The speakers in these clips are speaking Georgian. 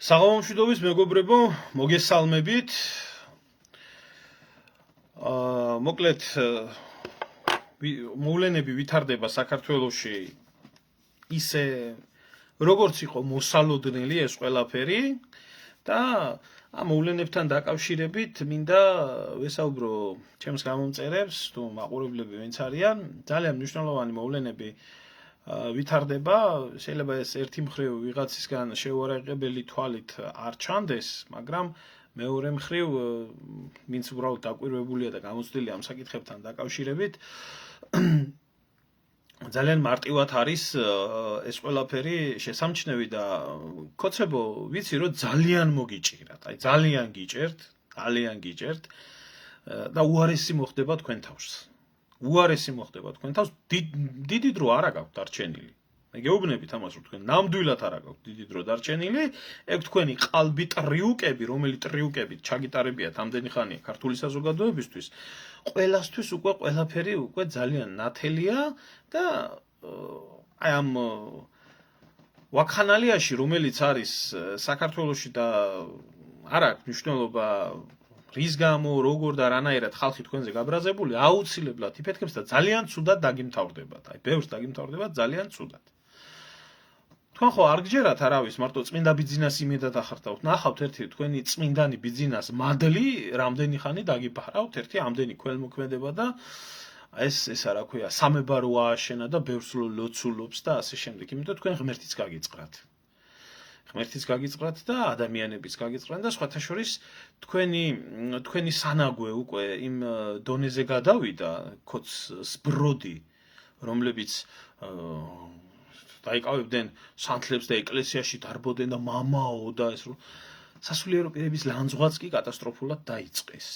საღამომშვიდობის მეგობრებო, მოგესალმებით. მოკლედ მოვლენები ვითარდება საქართველოში ისე როგორც იყო მოსალოდნელი ეს ყველაფერი და ამ მოვლენებთან დაკავშირებით მინდა ვესაუბრო ჩემს გამომწერებს თუ მაყურებლები ვინც არიან, ძალიან მნიშვნელოვანი მოვლენები ვითარდება, შეიძლება ეს ერთი მხრივ ვიღაცისგან შეუარაღებელი თვალით არ ჩანდეს, მაგრამ მეორე მხრივ ვინც უბრალოდ დაკვირვებულია და გამოცდილი ამ საკითხებთან დაკავშირებით, ძალიან მარტივად არის ეს ყველაფერი შესამჩნევი და კოცებო, ვიცი რომ ძალიან მოგიჭირათ, აი ძალიან გიჭერთ და უარესი მოხდება თქვენ თავს. უარესი მოხდება თქვენ თავს, დიდი დრო არა გაქვთ დარჩენილი. გეუბნებით ამას, რომ თქვენ ნამდვილად არა გაქვთ დიდი დრო დარჩენილი, ეგ თქვენი ყალბი ტრიუკები, რომელი ტრიუკებით ჩაგიტარებიათ ამდენი ხანია ქართული საზოგადოებისთვის, ყველასთვის უკვე ყველაფერი უკვე ძალიან ნათელია და აი ამ ვაქხანალიაში, რომელიც არის საქართველოში და არ აქვს მნიშვნელობა რის გამო, როგორ და რანაირად ხალხი თქვენზე გაბრაზებული, აუცილებლად იფეთქებს და ძალიან ცუდად დაგიმთავრდებათ. აი, ბევრს დაგიმთავრდებათ ძალიან ცუდად. თქვენ ხო არ გჯერათ არავის, მარტო წმინდა ბიძინას იმედად ახართავთ. ნახავთ ერთი თქვენი წმინდანი ბიძინას მადლი, რამდენი ხანი დაგიფარავთ, ერთი ამდენი ქველმოქმედება და ეს რა ქვია, სამებარო ააშენა და ბევრს ლოცულობს და ასე შემდეგ. იმიტომ თქვენ ღმერთიც გაგიწყრათ. ღმერთიც გაგიწყრათ და ადამიანებიც გაგიწყრათ და სხვათა შორის თქვენი სანაგვე უკვე იმ დონეზე გადავიდა, ქოც სბროდი, რომლებიც დაიკავებდნენ სანთლებს და ეკლესიაში დარბოდნენ და მამაო და ეს სასულიერო პირების ლანძღვაც კი კატასტროფულად დაიწყეს.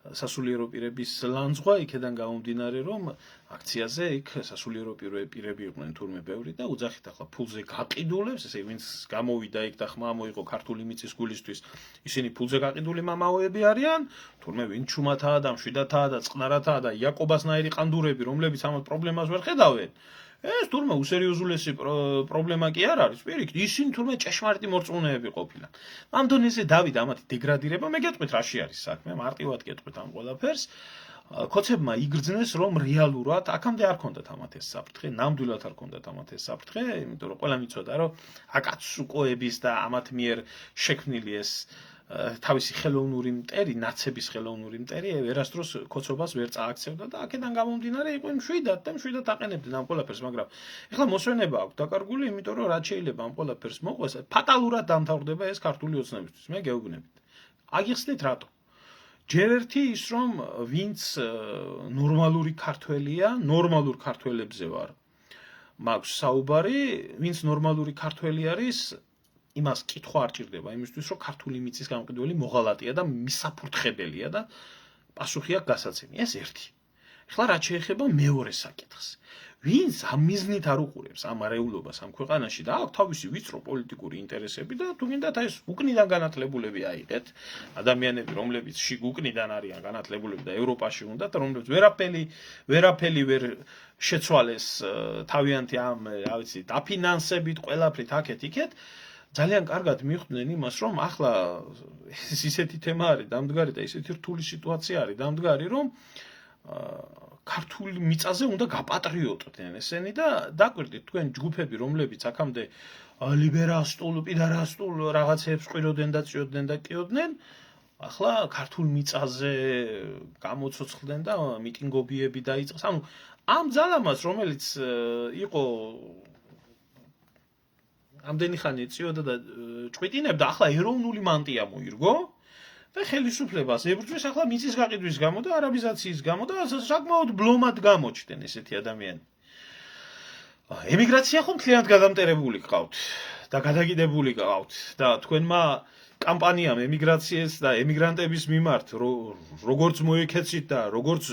სასულიერო პირების ლანძღვა იქედან გამომდინარე, რომ აქციაზე იქ სასულიერო პირები იყვნენ თურმე ბევრი და უძახით ახლა ფულზე გაყიდულებს, ესე ვინც გამოვიდა იქ და ხმა მოიყო ქართული მიწის გულისთვის, ისინი ფულზე გაყიდული მამაოები არიან, თურმე ვინც ჩუმათაა და მშვიდათაა და წყნარათაა და იაკობასნაირი ყანდურები, რომლებიც ამ პრობლემას ვერ ხედავენ. ეს თურმე უსერიოზულესი პრობლემა კი არ არის, პირიქით, ისინი თურმე ჭეშმარიტი მორწმუნეები ყოფილან. ამ დონეზე დავიდა ამათი დეგრადირება, მე გეტყვით რაში არის საქმე, მარტივად გეტყვით ამ ყველაფერს. კოცებმა იგრძნეს, რომ რეალურად აქამდე არ ქონდათ ამათ ეს საფრთხე, ნამდვილად არ ქონდათ ამათ ეს საფრთხე, იმიტომ რომ ყველამ იცოდა, რომ აკაცუკოების და ამათ მიერ შექმნილი ეს თავისი ხელოვნური მტერი, ნაცების ხელოვნური მტერი ვერასდროს კოცობას ვერ წააქცევდა და აქედან გამომდინარე იყვნენ მშვიდად აყენებდნენ ამ ყველაფერს, მაგრამ ეხლა მოსვენება აქვს დაკარგული, იმიტომ რომ რაც შეიძლება ამ ყველაფერს მოყვეს, ფატალურად დამთავრდება ეს ქართული ოცნებისთვის. მე გეუბნებით. აგიხსნით რატო? ჯერ ერთი ის, რომ ვინც ნორმალური ქართველია, ნორმალურ ქართველებზე ვარ მაქვს საუბარი, ვინც ნორმალური ქართველი არის, იმას კითხვა არ ჭირდება იმისთვის, რომ ქართული მიწის გამყიდველი მოღალატეა და მისაფურთხებელია და პასუხი აქვს გასაცემი. ეს ერთი. ეხლა რაც შეეხება მეორე საკითხს. ვინც ამ მიზნით არ უყურებს ამ არეულობას ამ ქვეყანაში და აქვს თავისი ვიწრო პოლიტიკური ინტერესები და თუ გინდათ ეს უკნიდან განათლებულები აიღეთ, ადამიანები, რომლებიც შიგ უკნიდან არიან განათლებულები და ევროპაში უნდათ, რომლებიც ვერაფერი ვერ შეცვალეს თავიანთი ამ, რა ვიცი, დაფინანსებით, ყველაფრით აქეთ-იქეთ, ძალიან კარგად მიხვდნენ იმას, რომ ახლა ისეთი თემა არის დამდგარი და ისეთი რთული სიტუაცია არის დამდგარი, რომ ქართული მიწაზე უნდა გაპატრიოტდნენ ესენი და დაკვირდით თქვენ ჯგუფები, რომლებიც აქამდე ლიბერასტულ, პიდარასტულ რაღაცეებს ყვიროდნენ და წიოდნენ და კიოდნენ, ახლა ქართულ მიწაზე გამოცოცხლდნენ და მიტინგობიები დაიწყეს. ანუ ამ ძალამას, რომელიც იყო ამდენი ხანი წიოდა და ჭვიტინებდა, ახლა ეროვნული მანტია მოირგო და ხელისუფლებას ებრძვის ახლა მიწის გაყიდვის გამო და არაბიზაციის გამო და საკმაოდ ბლომად გამოჩნდნენ ესეთი ადამიანები. ემიგრაცია ხო მთლიანად გადამტერებული გყავთ და გადაგიდებული გყავთ და თქვენმა კამპანიამ ემიგრაციას და ემიგრანტების მიმართ როგორც მოიქეცით და როგორც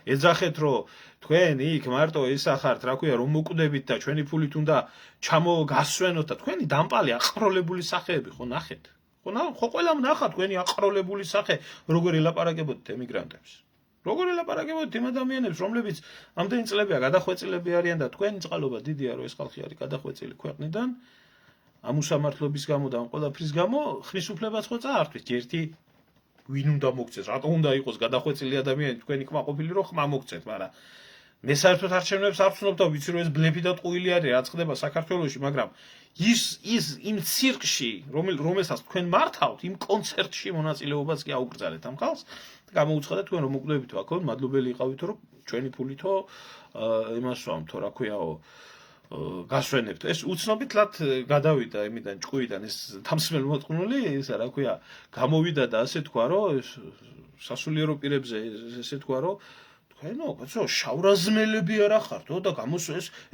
ეძახეთ, რომ თქვენ იქ მარტო ესახართ, რა ქვია, რომ მოკვდებით და ჩვენი ფულით უნდა ჩამოგასვენოთ და თქვენი დამპალი აყროლებული სახეები ხო ნახეთ? ხო ყველამ ნახა თქვენი აყროლებული სახე, როგორ ელაპარაკებოდით ემიგრანტებს. როგორ ელაპარაკებოდით იმ ადამიანებს, რომლებიც ამდენი წლებია გადახვეწილები არიან და თქვენი წყალობა დიდია, რომ ეს ხალხი არის გადახვეწილი ქვეყნიდან, ამ უსამართლობის გამო და ამ ყველაფრის გამო ხმის უფლებაც ხო წაართვით. ერთი ვინ უნდა მოგცეს, რატომ უნდა იყოს გადახვეწილი ადამიანი თქვენი კმაყოფილი რომ ხმა მოგცეთ, მაგრამ მე საერთოდ არჩევნებს არ ვცნობ და ვიცი რომ ეს ბლეფი და ტყუილი არის, რაც ხდება საქართველოში, მაგრამ ის იმ ცირკში, რომელსაც თქვენ მართავთ, იმ კონცერტში მონაწილეობას კი აუკრძალეთ ამ ხალხს. გამოუცხადეთ თქვენ რომ მოკვდებითო აქ მადლობელი იყავითო რომ ჩვენი ფულითო იმას ვამთო რა ქვიაო გასვენებთ. ეს უცნობით ლათ გადავიდა იმიდან ჭკუიდან ეს თამსმელ მოტყნული ისა რა ქვია გამოვიდა და ასე თქვა რომ სასულიერო პირებზე ესე თქვა რომ თქვენო კაცო შავრაზმელები არ ახართო და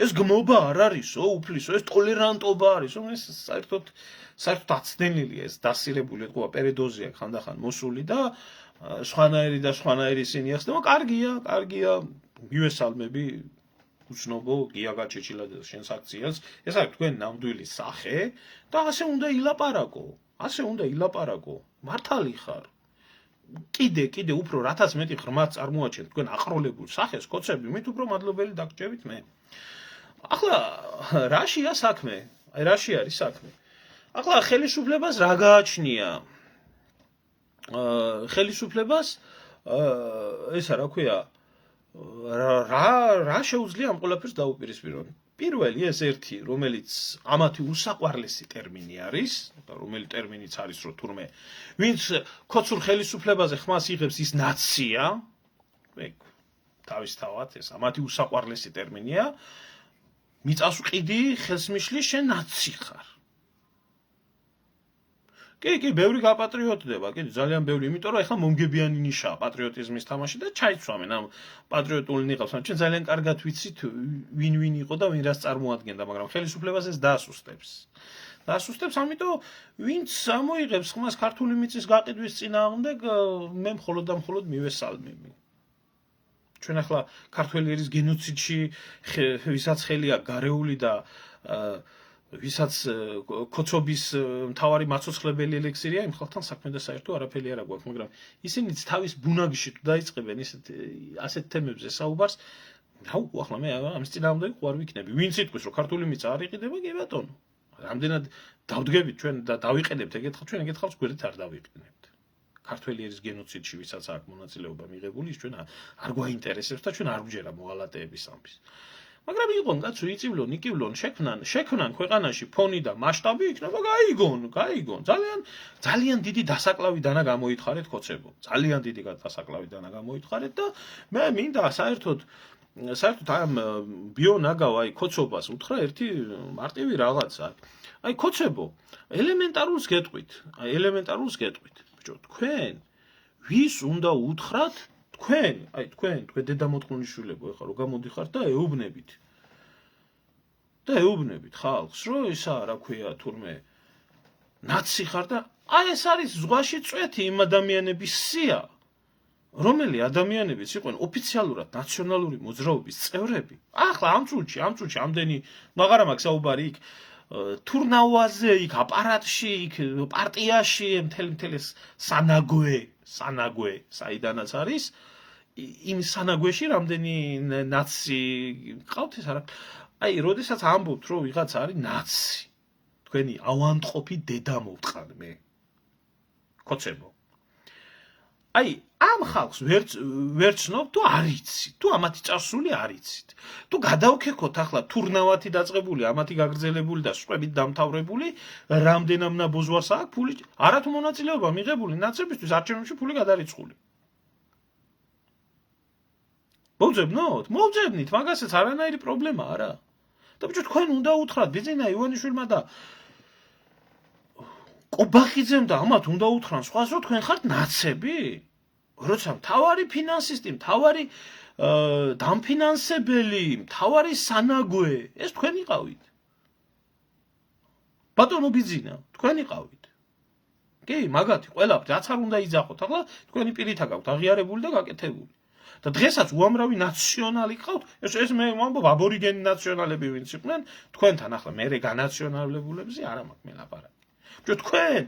ეს გმობა არ არისო უფლისო ეს ტოლერანტობა არისო ეს საერთოდ აცდენილია ეს დასირებული ეთქვა პერედოზია ხანდახან მოსული და სხვანაირი ისინი ახსნება კარგია მივესალმები უცნობო გია გაჩეჩილად შენს აქციას ეს არის თქვენ ნამდვილი სახე და ასე უნდა ილაპარაკო მართალი ხარ კიდე უფრო რათაც მეტი ღრმად წარმოაჩენთ თქვენ აყროლებულ სახეს კოცები მით უფრო მადლობელი დაგჭებით მე ახლა რაშია საქმე რაში არის საქმე ახლა ხელისუფლებას რა გააჩნია ხელისუფლებას ესა რა ქვია რა შეუძლია ამ ყველაფერს დაუპირისპირონ პირველი ეს ერთი რომელიც ამათი უსაყვარლესი ტერმინი არის და რომელი ტერმინიც არის რომ თურმე ვინც ქოცურ ხელისუფლებაზე ხმას იღებს ის ნაცია თავისთავად ეს ამათი უსაყვარლესი ტერმინია მიწას ვყიდი ხელს მიშლი შენ ნაცი ხარ კი, ბევრი გაპატრიოტდება, კი, ძალიან ბევრი, იმიტომ რომ ეხლა მომგებიანი ნიშაა პატრიოტიზმის თამაში და ჩაიცვამენ ამ პატრიოტული ნიღავს. ჩვენ ძალიან კარგად ვიცით ვინ იყო და ვინ რას წარმოადგენდა, მაგრამ ხელისუფლებას ეს დაასუსტებს. ამიტომ ვინც ამოიღებს ხმას ქართული მიწის გაყიდვის წინააღმდეგ, მე მხოლოდ მივესალმები. ჩვენ ახლა ქართველი ერის გენოციდში ვისაც ხელია გარეული და ვისაც კოცობის მთავარი მაცოცხლებელი ელექსირია იმ ხალხთან საქმე და საერთო არაფერი არ აქვს მაგრამ ისინიც თავის ბუნაგში თუ დაიწყებენ ასეთ თემებზე საუბარს ახლა მე ამის წინააღმდეგ ყوار ვიქნები ვინც იტყვის რომ ქართული მიწა არ იყიდება კი ბატონო რამდენად დავდგებით ჩვენ და დავიყენებთ ჩვენ ეგეთ ხალხს გვერდით არ დავიყენებთ ქართველი ერის გენოციდში ვისაც აქვს მონაწილეობა მიღებული ის ჩვენ არ გვაინტერესებს და ჩვენ არ ვჯერა მოღალატეების ამბის მაგრამ იყონ კაცო იწივლონ იკივლონ შექმნან ქვეყანაში ფონი და მასშტაბი იქნება გაიგონ ძალიან დიდი დასაკლავი დანა გამოითხარეთ კოცებო ძალიან დიდი დასაკლავი დანა გამოითხარეთ და მე მინდა საერთოდ ამ ბიონაგავ კოცობას უთხრა ერთი მარტივი რაღაცა კოცებო ელემენტარულს გეტყვით ბიჭო თქვენ ვის უნდა უთხრათ თქვენ დედამოწყუნიშვილებო ეხლა რო გამოდიხართ და ეუბნებით ხალხს რომ ისა რა ქვია თურმე ნაცი ხარ და ეს არის ზღვაში წვეთი იმ ადამიანების სია რომელი ადამიანებიც იყვნენ ოფიციალურად ნაციონალური მოძრაობის წევრები ახლა ამ წუთში ამდენი მაგარა მაქვს საუბარი იქ თურნავაზე იქ აპარატში იქ პარტიაში მთელი სანაგვე საიდანაც არის იმ სანაგვეში რამდენი ნაცი ყავთ ეს არა როდესაც ამბობთ რომ ვიღაც არის ნაცი თქვენი ავანტყოფი დედა მოვტყან მე კოცებო ამ ხალხს ვერ ცნობ თუ არ იცით თუ ამათი წარსული არ იცით თუ გადავქეკოთ ახლა თურნავათი დაწყებული ამათი გაგრძელებული და სხვებით დამთავრებული რამდენამნა ბოზვარს აქვს ფული არათუ მონაწილეობა მიღებული ნაცებისთვის არჩევნებში ფული გადარიცხული მოვძებნით მაგასაც არანაირი პრობლემა არა და ბიჭო თქვენ უნდა უთხრათ ბიძინა ივანიშვილმა და კობახიძემ და ამათ უნდა უთხრან სხვას რომ თქვენ ხართ ნაცები როცა მთავარი ფინანსისტი მთავარი დამფინანსებელი მთავარი სანაგვე ეს თქვენ იყავით ბატონო ბიძინა თქვენ იყავით კი მაგათი ყველაფერი რაც არ უნდა იძახოთ ახლა თქვენი პირითა გაქვთ აღიარებული და გაკეთებული და დღესაც უამრავი ნაციონალი ყავთ ეს მე ვამბობ აბორიგენი ნაციონალები ვინც იყვნენ თქვენთან ახლა მე განაციონალებულებზე არ მაქვს მე ლაპარაკი ბიჭო თქვენ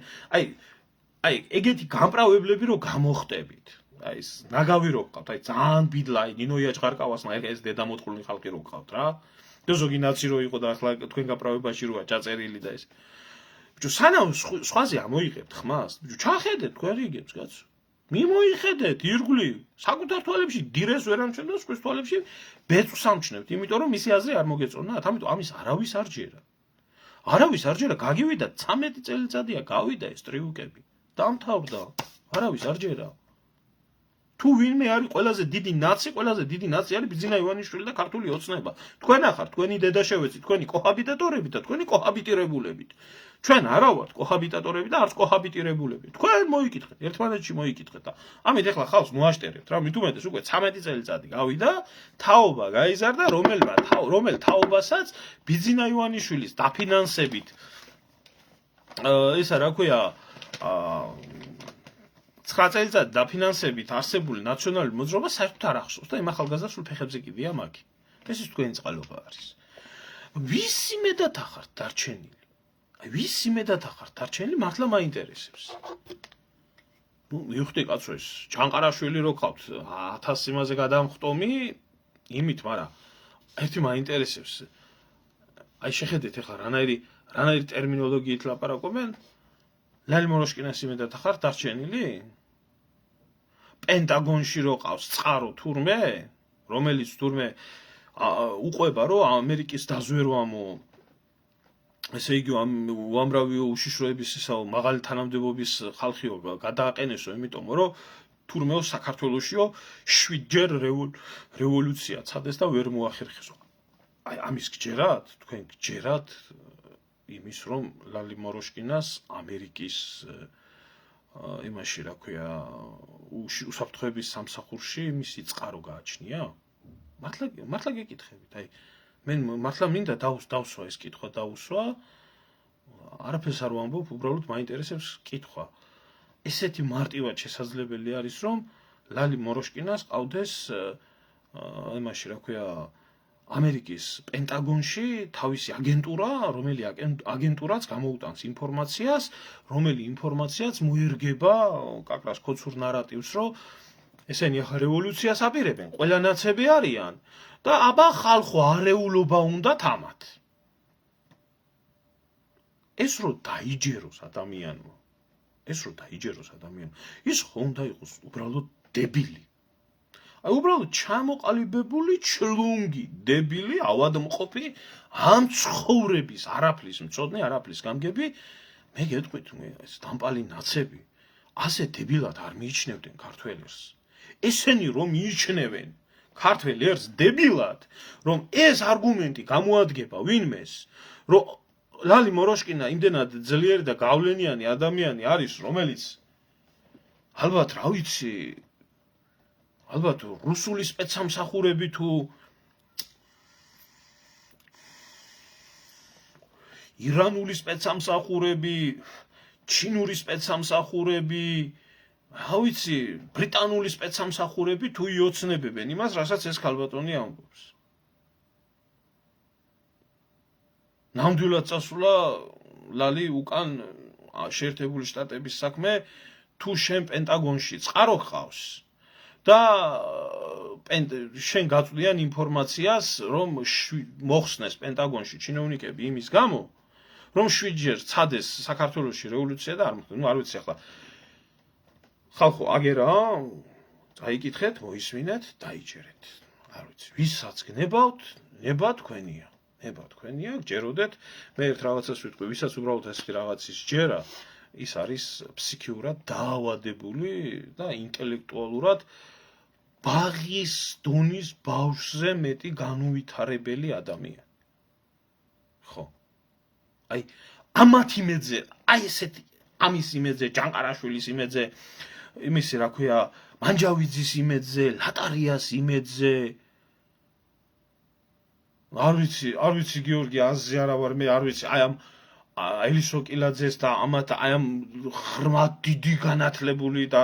ეგეთი გამპრავებლები რომ გამოხტებით აი ეს ნაგავი რო გყავთ, აი ძალიან ბიდლა, აი ნინო იაჭღარკავას ეს დედამოწყლული ხალხი რო გყავთ რა. და ზოგი ნაცი რო იყო და ახლა თქვენ გაправებაში როა ჩაწერილი და ეს. ბიჭო, სანამ სხვაზე ამოიღებთ ხმას, ბიჭო, ჩახედეთ თქვენ რიგებს, კაცო. მიმოიხედეთ, ირგვლივ, საკუთარ თვალებში დირეს ვერ ამჩნევთ და სხვის თვალებში ბეწვს ამჩნევთ, იმიტომ რომ მისი აზრი არ მოგეწონათ, ამიტომ ამის არავის არ ჯერა. არავის არ ჯერა, გაგივიდა 13 წელიწადია, გავიდა ეს ტრიუკები. დამთავრდა. არავის არ ჯერა. თუ ვინმე არის ყველაზე დიდი ნაცი არის ბიძინა ივანიშვილი და ქართული ოცნება. თქვენ ახართ, თქვენი დედაშევეცი, თქვენი კოჰაბიტატორები და თქვენი კოჰაბიტირებულებით. ჩვენ არა ვართ კოჰაბიტატორები და არც კოჰაბიტირებულები. თქვენ მოიკითხეთ, ერთმანეთში მოიკითხეთ და ამით ახლა ხალხს მოაშტერებთ რა, მით უმეტეს უკვე 13 წელიწადი გავიდა, თაობა გაიზარდა, რომელ თაობასაც ბიძინა ივანიშვილის დაფინანსებით ისა რა ქვია 9 წელიწად დაფინანსებით არსებული ნაციონალური მოძრაობა საერთოდ არ ახსოვს და იმ ახალგაზრდა სულ ფეხებზე კიდია მაგი. ეს ის თქვენი წყალობა არის. ვისი მეტად ახართ დარჩენილი? აი ვისი მეტად ახართ დარჩენილი მართლა მაინტერესებს. ნუ მივხვდი კაცო ეს ჯანყარაშვილი რო ყავთ 1000 იმაზე გადამხტომი იმით, მაგრამ ერთი მაინტერესებს. აი შეხედეთ ახლა რანაირი ტერმინოლოგიით ლაპარაკობენ? ლალი მოროშკინას იმედად ახართ დარჩენილი? პენტაგონში რო ყავს წყარო თურმე, რომელიც თურმე უყვება რომ ამერიკის დაზვერვამო ესე იგი უამრავი უშიშროების ისაო მაღალი თანამდებობის ხალხიო გადააყენესო, იმიტომ რომ თურმეო საქართველოსიო 7 ჯერ რევოლუცია ცადეს და ვერ მოახერხესო. აი ამის გჯერათ, თქვენ გჯერათ იმის რომ ლალი მოროშკინას ამერიკის იმაში რა ქვია უსაფრთხოების სამსახურში მისი წყარო გააჩნია? მართლა გეკითხებით, აი მე მართლა მინდა დავსვა ეს კითხვა დავსვა, არაფერს არ ვამბობ, უბრალოდ მაინტერესებს კითხვა. ესეთი მარტივად შესაძლებელი არის რომ ლალი მოროშკინას ყავდეს იმაში რა ქვია ამერიკის პენტაგონში თავისი აგენტურა, რომელი აგენტურაც გამოუტანს ინფორმაციას, რომელი ინფორმაციაც მოერგება კაკრას ქოცურ ნარატივს, რომ ესენი ახლა რევოლუციას აპირებენ, ყველა ნაცები არიან და აბა ხალხო არეულობა უნდათ ამათ. ეს რო დაიჯეროს ადამიანმა, ის ხო უნდა იყოს უბრალოდ დებილი. აი უბრალოდ ჩამოყალიბებული ჩლუნგი, დებილი, ავადმყოფი, ამ ცხოვრების არაფრის მწოდნე, არაფრის გამგები, მე გეტყვით, ეს დამპალი ნაცები, ასე დებილად არ მიიჩნევდნენ ქართველ ერს. ესენი რომ მიიჩნევენ ქართველ ერს დებილად, რომ ეს არგუმენტი გამოადგება ვინმეს, რომ ლალი მოროშკინა იმდენად ძლიერი და გავლენიანი ადამიანი არის, რომელიც ალბათ რა ვიცი ალბათ რუსული სპეცსამსახურები თუ ირანული სპეცსამსახურები, ჩინური სპეცსამსახურები, რა ვიცი, ბრიტანული სპეცსამსახურები თუ იოცნებებენ იმას, რასაც ეს ქალბატონი ამბობს. ნამდვილად წასულა ლალი უკან შეერთებული შტატების საქმე, თუ შენ პენტაგონში წყარო ხავს და შენ გაწვდიან ინფორმაციას, რომ მოხსნეს პენტაგონში ჩინოვნიკები იმის გამო, რომ 7 ჯერ ცადეს საქართველოში რევოლუცია და არ მოხდა. ნუ არ ვიცი ახლა ხალხო აგერა, წაიკითხეთ, მოისმინეთ, დაიჯერეთ. არ ვიცი, ვისაც გნებავთ, ნება თქვენია. გჯეროდეთ, მე ერთ რაღაცას ვიტყვი, ვისაც უბრალოდ ეს რაღაცის ჯერა, ის არის ფსიქიურად დაავადებული და ინტელექტუალურად ბაღის დონის ბავშვზე მეტი განუვითარებელი ადამიანი. ხო. აი ამათ იმედზე, აი ესეთი ამის იმედზე, ჯანყარაშვილის იმედზე, იმისი რა ქვია, მანჯავიძის იმედზე, ლატარიას იმედზე არ ვიცი გიორგი აზრი არა ვარ მე არ ვიცი აი ამ ელისო კილაძეს და ამათ აი ამ ღრმად დიდი განათლებული და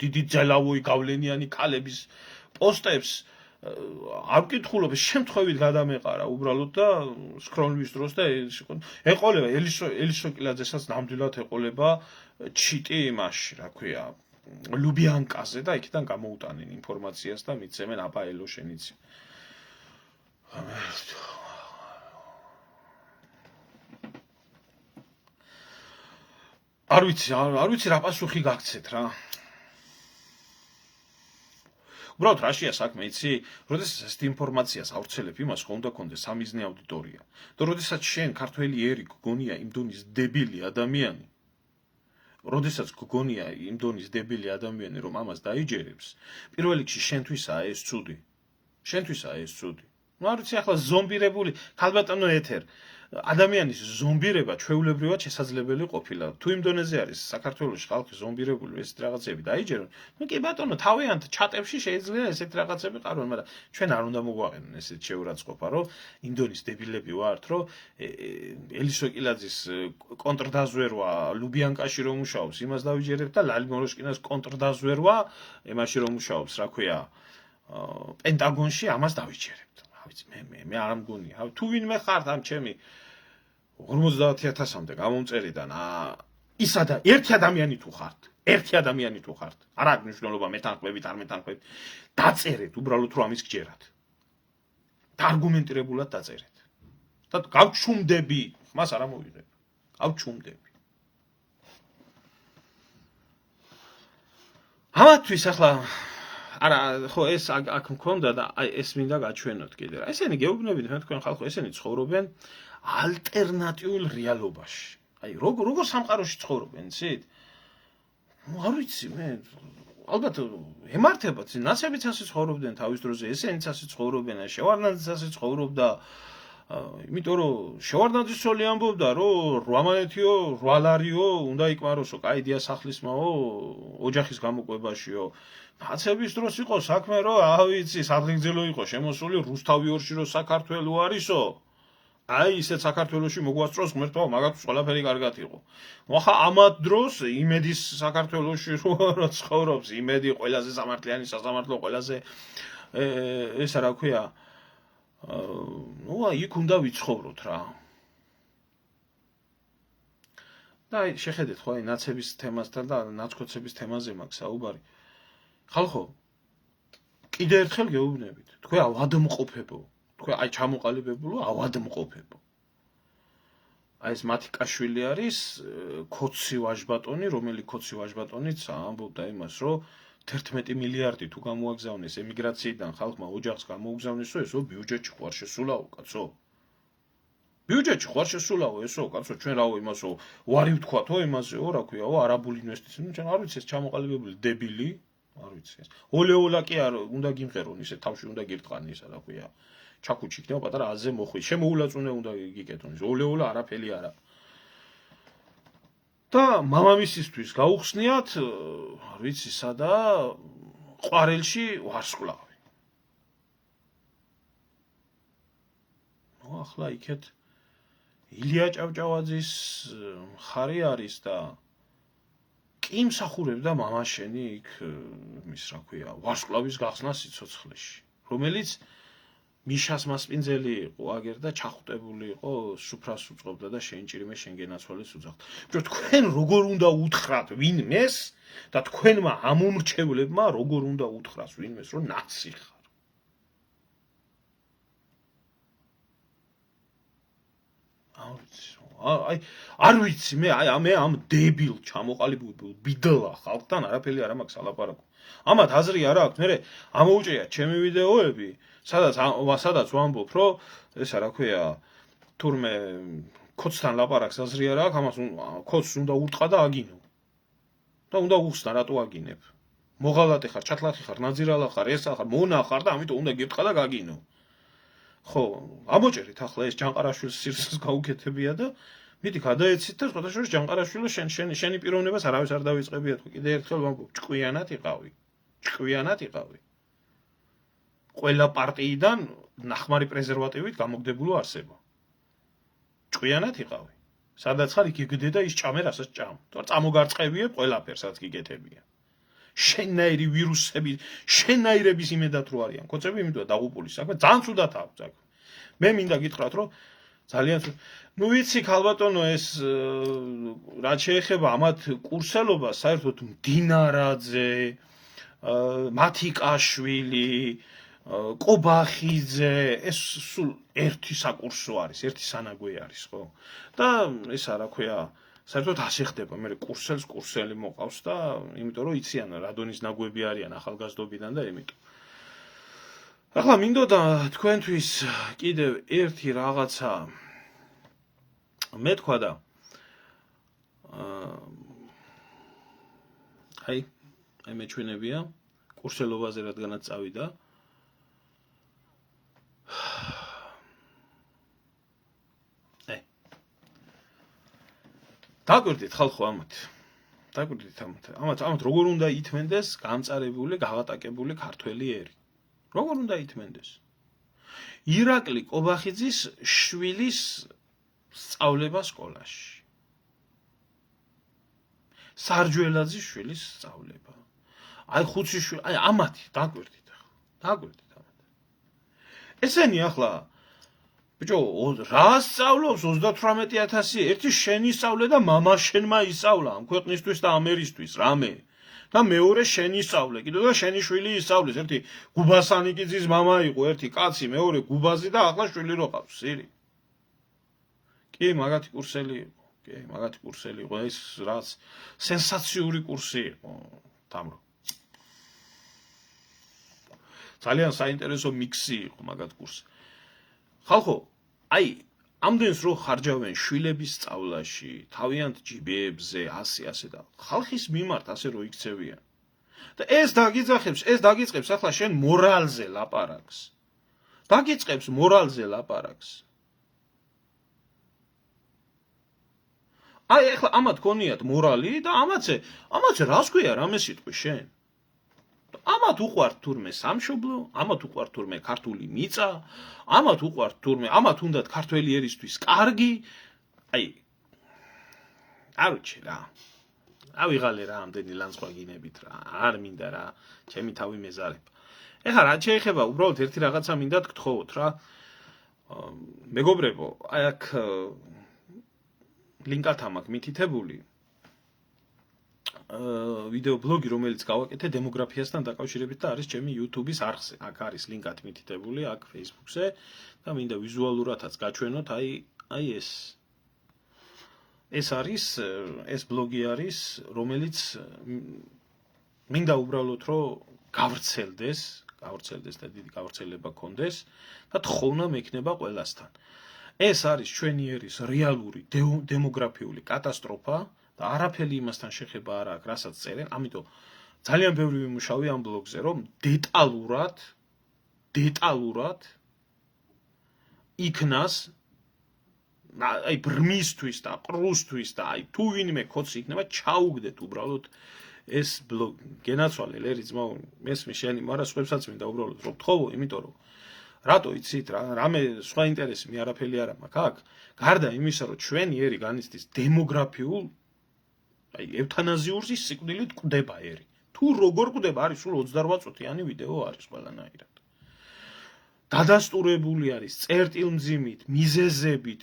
დიდი ძელავოი გავლენიანი ქალების პოსტებს არ ვკითხულობ შემთხვევით გადამეყარა უბრალოდ და სქრონვის დროს და ეყოლება ელისო კილაძესაც ნამდვილად ეყოლება ჩიტი იმაში რა ქვია ლუბიანკაზე და იქიდან გამოუტანენ ინფორმაციას და მიცემენ აბა ელო შენიც არ ვიცი რა პასუხი გაგცეთ რა უბრალოდ რაშია საქმე იცი როდესაც ეს ინფორმაციას ავრცელებ იმას ხომ უნდა კონდეს სამიზნე აუდიტორია და როდესაც შენ ქართველი ერი გგონია იმ დონის დებილი ადამიანი როდესაც გგონია იმ დონის დებილი ადამიანი რომ ამას დაიჯერებს პირველ რიგში შენთვისაა ეს ცუდი ну არ ვიცი ახლა ზომბირებული ქალბატონო ეთერ ადამიანის ზომბირება ჩვეულებრივად შესაძლებელი ყოფილა თუ იმ დონეზე არის საქართველოს ხალხი ზომბირებული ესეთ რაღაცები დაიჯერონ ну კი ბატონო თავიანთ ჩატებში შეიძლება ესეთ რაღაცები ყარონ მაგრამ ჩვენ არ უნდა მოგვაყენონ ესეთ შეურაცხყოფა რომ იმ დონის დებილები ვართ რომ ელისო კილაძის კონტრდაზვერვა ლუბიანკაში რომ მუშაობს იმას დავიჯერებთ და ლალი მოროშკინას კონტრდაზვერვა ემაში რომ მუშაობს რა ქვია პენტაგონში ამას დავიჯერებთ მე არ მგონია თუ ვინმე ხართ ამ ჩემი 50000-მდე გამომწერიდან ისადა ერთი ადამიანი თუ ხართ არ აქვს მნიშვნელობა მეთანხმებით არ მეთანხმებით დაწერეთ უბრალოდ რომ ამის გჯერათ და არგუმენტირებულად დაწერეთ და გავჩუმდები მას არ ამოვიღებ გავჩუმდები ამათვის ახლა არა ხო ეს აქ მქონდა და აი ეს მინდა გაჩვენოთ კიდე რა ესენი გეუბნებით მე თქვენ ხალხო ესენი ცხოვრობენ ალტერნატიულ რეალობაში აი როგორ სამყაროში ცხოვრობენ იცით არ ვიცი მე ალბათ ემართებათ ნაცებიც ასე ცხოვრობდნენ თავის დროზე ესენიც ასე ცხოვრობენ შევარდნაძეც ასე ცხოვრობდა იმიტომ რომ შევარდნაძის ამბობდა რომ 8 მონეთიო 8 ლარიო უნდა იკმაროსო კაი დიასახლისმაო ოჯახის გამოყვებაშიო ნაცების დროს იყო საქმე რომ ავიცი სადღეგრძელო იყო შემოსული რუსთავი ორში რომ საქართველო არისო აი ისეთ საქართველოში მოგვასწროს ღმერთო მაგათაც ყველაფერი კარგად იყო მოხა ამათ დროს იმედის საქართველოში რო ცხოვრობს იმედი ყველაზე სამართლიანი სასამართლო ყველაზე ესა რა ქვია ну იქ უნდა ვიცხოვროთ რა და აი შეხედეთ ხო აი ნაცების თემასთან და ნაცკოცების თემაზე მაქვს საუბარი ხალხო კიდე ერთხელ გეუბნებით თქვენ ავადმყოფებო თქვენ აი ჩამოყალიბებულო ავადმყოფებო აი ეს მათიკაშვილი არის ქოცი ვაჟბატონი რომელი ქოცი ვაჟბატონიც ამბობდა იმას რომ 11 მილიარდი თუ გამოაგზავნეს ემიგრაციიდან ხალხმა ოჯახს გამოუგზავნესო ესო ბიუჯეტში ხوار შესულაო კაცო ბიუჯეტში ხوار შესულაო ესო კაცო ჩვენ რაო იმასო ვარი ვთქვათო იმასეო რა ქვიაო არაბული ინვესტიცია ნუ ჩვენ არ ვიცი ეს ჩამოყალიბებული დებილი არ ვიცი ეს ოლეოლა კი არ უნდა გიმღერონ ისე თავში უნდა გირტყანი ისა რა ქვია ჩაკუჩი იქნება პატარა აზე მოხვი შემოულაწუნე უნდა გიკეთონ ის ოლეოლა არაფერი არა და მამამისისთვის გაუხსნიათ არ ვიცი სადა ყვარელში ვარსკვლავი ნუ ახლა იქეთ ილია ჭავჭავაძის მხარი არის და კი მსახურებდა მამაშენი იქ მის რა ქვია ვარსკვლავის გახსნა სიცოცხლეში რომელიც მიშას მასპინძელი იყო აგერ და ჩახუტებული იყო სუფრას უწყობდა და შენჭირიმე შენგენაცვალეს უძახდა ბიჭო თქვენ როგორ უნდა უთხრათ ვინმეს და თქვენმა ამომრჩევლებმა როგორ უნდა უთხრას ვინმეს რომ ნაცი ხარ აი არ ვიცი მე ამ დებილ ჩამოყალიბებულ ბიდლა ხალხთან არაფერი არ მაქვს ალაპარაკო ამათ აზრი არ აქვს მე ამოუჭია ჩემი ვიდეოები სადაც ვამბობ რომ ესა რა ქვია თურმე ქოცთან ლაპარაკს აზრი არ აქვს ამას ქოცს უნდა ურტყა და აგინო და უნდა უხსნა რატო აგინებ მოღალატე ხარ ჩათლახი ხარ ნაძირალა ხარ ესა ხარ მონა ხარ და ამიტომ უნდა გირტყა და გაგინო ხო ამოჭერით ახლა ეს ჯანყარაშვილის სირსს გაუკეთებია და მიდი გადაეცით და სხვადასხვა ჯანყარაშვილო შენი პიროვნებას არავის არ დავიწყებია თუ კიდე ერთხელ ვამბობ ჭკვიანად იყავი ყველა პარტიიდან ნახმარი პრეზერვატივით გამოგდებულო არსება ჭკვიანად იყავი სადაც ხარ იქ იგდე და ის ჭამე რასაც ჭამ თორე წამოგარწყებიებ ყველაფერს რაც გიგეთებია შენაირი ვირუსები შენაირების იმედად რო არიან ქოცები იმედია დაღუპული საქმე ძალიან ცუდად აქვს აქ მე მინდა გითხრათ რომ ძალიან ნუ ვიცი ქალბატონო ეს რაც შეეხება ამათ კურსელობას საერთოდ მდინარაძე მათიკაშვილი კობახიძე ეს სულ ერთი საკურსო არის ერთი სანაგვე არის ხო და ეს რა ქვია საერთოდ ასე ხდება მე კურსელს კურსელი მოყავს და იმიტომ რომ იციან რა დონის ნაგვები არიან ახალგაზრდობიდან და იმიტომ ახლა მინდოდა თქვენთვის კიდევ ერთი რაღაცა მე თქვა და აი მეჩვენებია კურსელობაზე რადგანაც წავიდა დაგვერდით ხალხო ამათ როგორ უნდა ითმენდეს გამწარებული გაღატაკებული ქართველი ერი როგორ უნდა ითმენდეს ირაკლი კობახიძის შვილის სწავლება სკოლაში სარჯველაძის შვილის სწავლება აი ხუციშვილი აი ამათი დაგვერდით ამათ ესენი ახლა ბიჭო რა სწავლობს 38000 ერთი შენი სწავლე და მამა შენმა ისწავლა ამ ქვეყნისთვის და ამერისთვის რამე და მეორე შენი სწავლე კიდევ და შენი შვილი ისწავლის ერთი გუბასანიკიძის მამა იყო ერთი კაცი მეორე გუბაზი და ახლა შვილი რო ყავს სირი კი მაგათი კურსელი იყო ეს რაც სენსაციური კურსი იყო თამრო ძალიან საინტერესო მიქსი იყო მაგათ კურსი ხალხო აი ამდენს რო ხარჯავენ შვილების სწავლაში თავიანთ ჯიბეებზე ასე და ხალხის მიმართ ასე რო იქცევიან და ეს დაგიწყებს ახლა შენ მორალზე ლაპარაკს აი ახლა ამათ ქონიათ მორალი და ამათზე რას ქვია რამე სიტყვი შენ ამათ უყვართ თურმე სამშობლო, ამათ უყვართ თურმე ქართული მიწა, ამათ უყვართ თურმე, ამათ უნდათ ქართველი ერისთვის კარგი, აი არუჩი რა. ავიღალე რა ამდენი ლანცვა გინებით რა, არ მინდა რა, ჩემი თავი მეზარება. ეხლა რა შეეხება უბრალოდ ერთი რაღაცა მინდა გთხოვოთ რა. მეგობრებო, აი აქ ლინკად ამაქვს მითითებული ვიდეო ბლოგი რომელიც გავაკეთე დემოგრაფიასთან დაკავშირებით და არის ჩემი YouTube-ის არხზე. აქ არის ლინკად მითითებული, აქ Facebook-ზე და მინდა ვიზუალურადაც გაჩვენოთ, აი ეს არის ეს ბლოგი არის, რომელიც მინდა უბრალოდ რომ გავრცელდეს და დიდი გავრცელება გქონდეს და თხოვნა მექნება ყველასთან. ეს არის ჩვენი ერის რეალური დემოგრაფიული კატასტროფა და არაფერი იმასთან შეხება არ აქვს, რასაც წერენ, ამიტომ ძალიან ბევრი ვიმუშავე ამ ბლოგზე, რომ დეტალურად იქნას აი ბრმისთვის და ყრუსთვის და აი თუ ვინმე კოცი იქნება ჩაუგდეთ უბრალოდ ეს ბლოგი. გენაცვალე ლერი ძმა, მესმის შენი, მაგრამ სხვებსაც მინდა უბრალოდ რომ გთხოვო, იმიტომ რომ რატო იცით რა, რამე სხვა ინტერესი მე არაფერი არ მაქვს აქ. გარდა იმისა, რომ ჩვენი ერი განიცდის დემოგრაფიულ აი ევთანაზიურში სიკვდილით კვდება ერი. თუ როგორ კვდება არის სულ 28 წუთიანი ვიდეო არის ყველანაირად. დადასტურებული არის წერტილმძიმით, მიზეზებით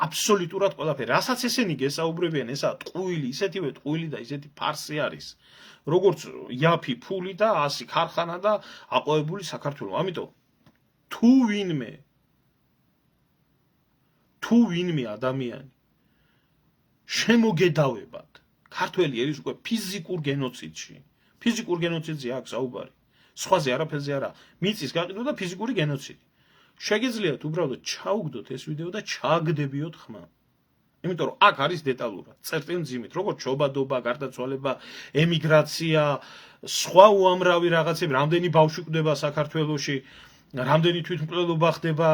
აბსოლუტურად ყველაფერი. რასაც ესენი გესაუბრებიან, ესა ტყუილი, ისეთივე ტყუილი და ისეთი ფარსი არის. როგორც იაფი ფული და 100 ქარხანა და აყვავებული საქართველოს. ამიტომ თუ ვინმე ადამიანი შემოგედავებად ქართველი ერის უკვე ფიზიკურ გენოციდზე აქვს საუბარი. სხვაზე არაფერზე არა. მიწის გაყიდვა და ფიზიკური გენოციდი. შეგიძლიათ უბრალოდ ჩაუგდოთ ეს ვიდეო და ჩააგდებიოთ ხმა. იმიტომ რომ აქ არის დეტალურად, წერტილმძიმით, როგორც ჩობადობა, გარდაცვალება, ემიგრაცია, სხვა უამრავი რაღაცები, რამდენი ბავშვი კვდება საქართველოში, რამდენი თვითმკვლელობა ხდება,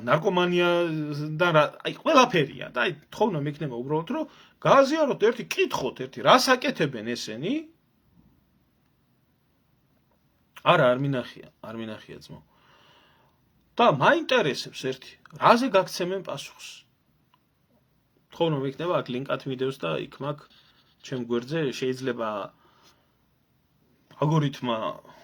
ნარკომანია და აი ყველაფერია და აი თხოვნა მექნება უბრალოდ რომ გააზიაროთ ერთი კითხოთ ერთი რას აკეთებენ ესენი? არ მინახია ძმო. და მაინტერესებს ერთი, რაზე გაგცემენ პასუხს? თხოვნა მექნება აქ ლინკად ვიდეოს და იქ მაქვს ჩემ გვერდზე შეიძლება ალგორითმა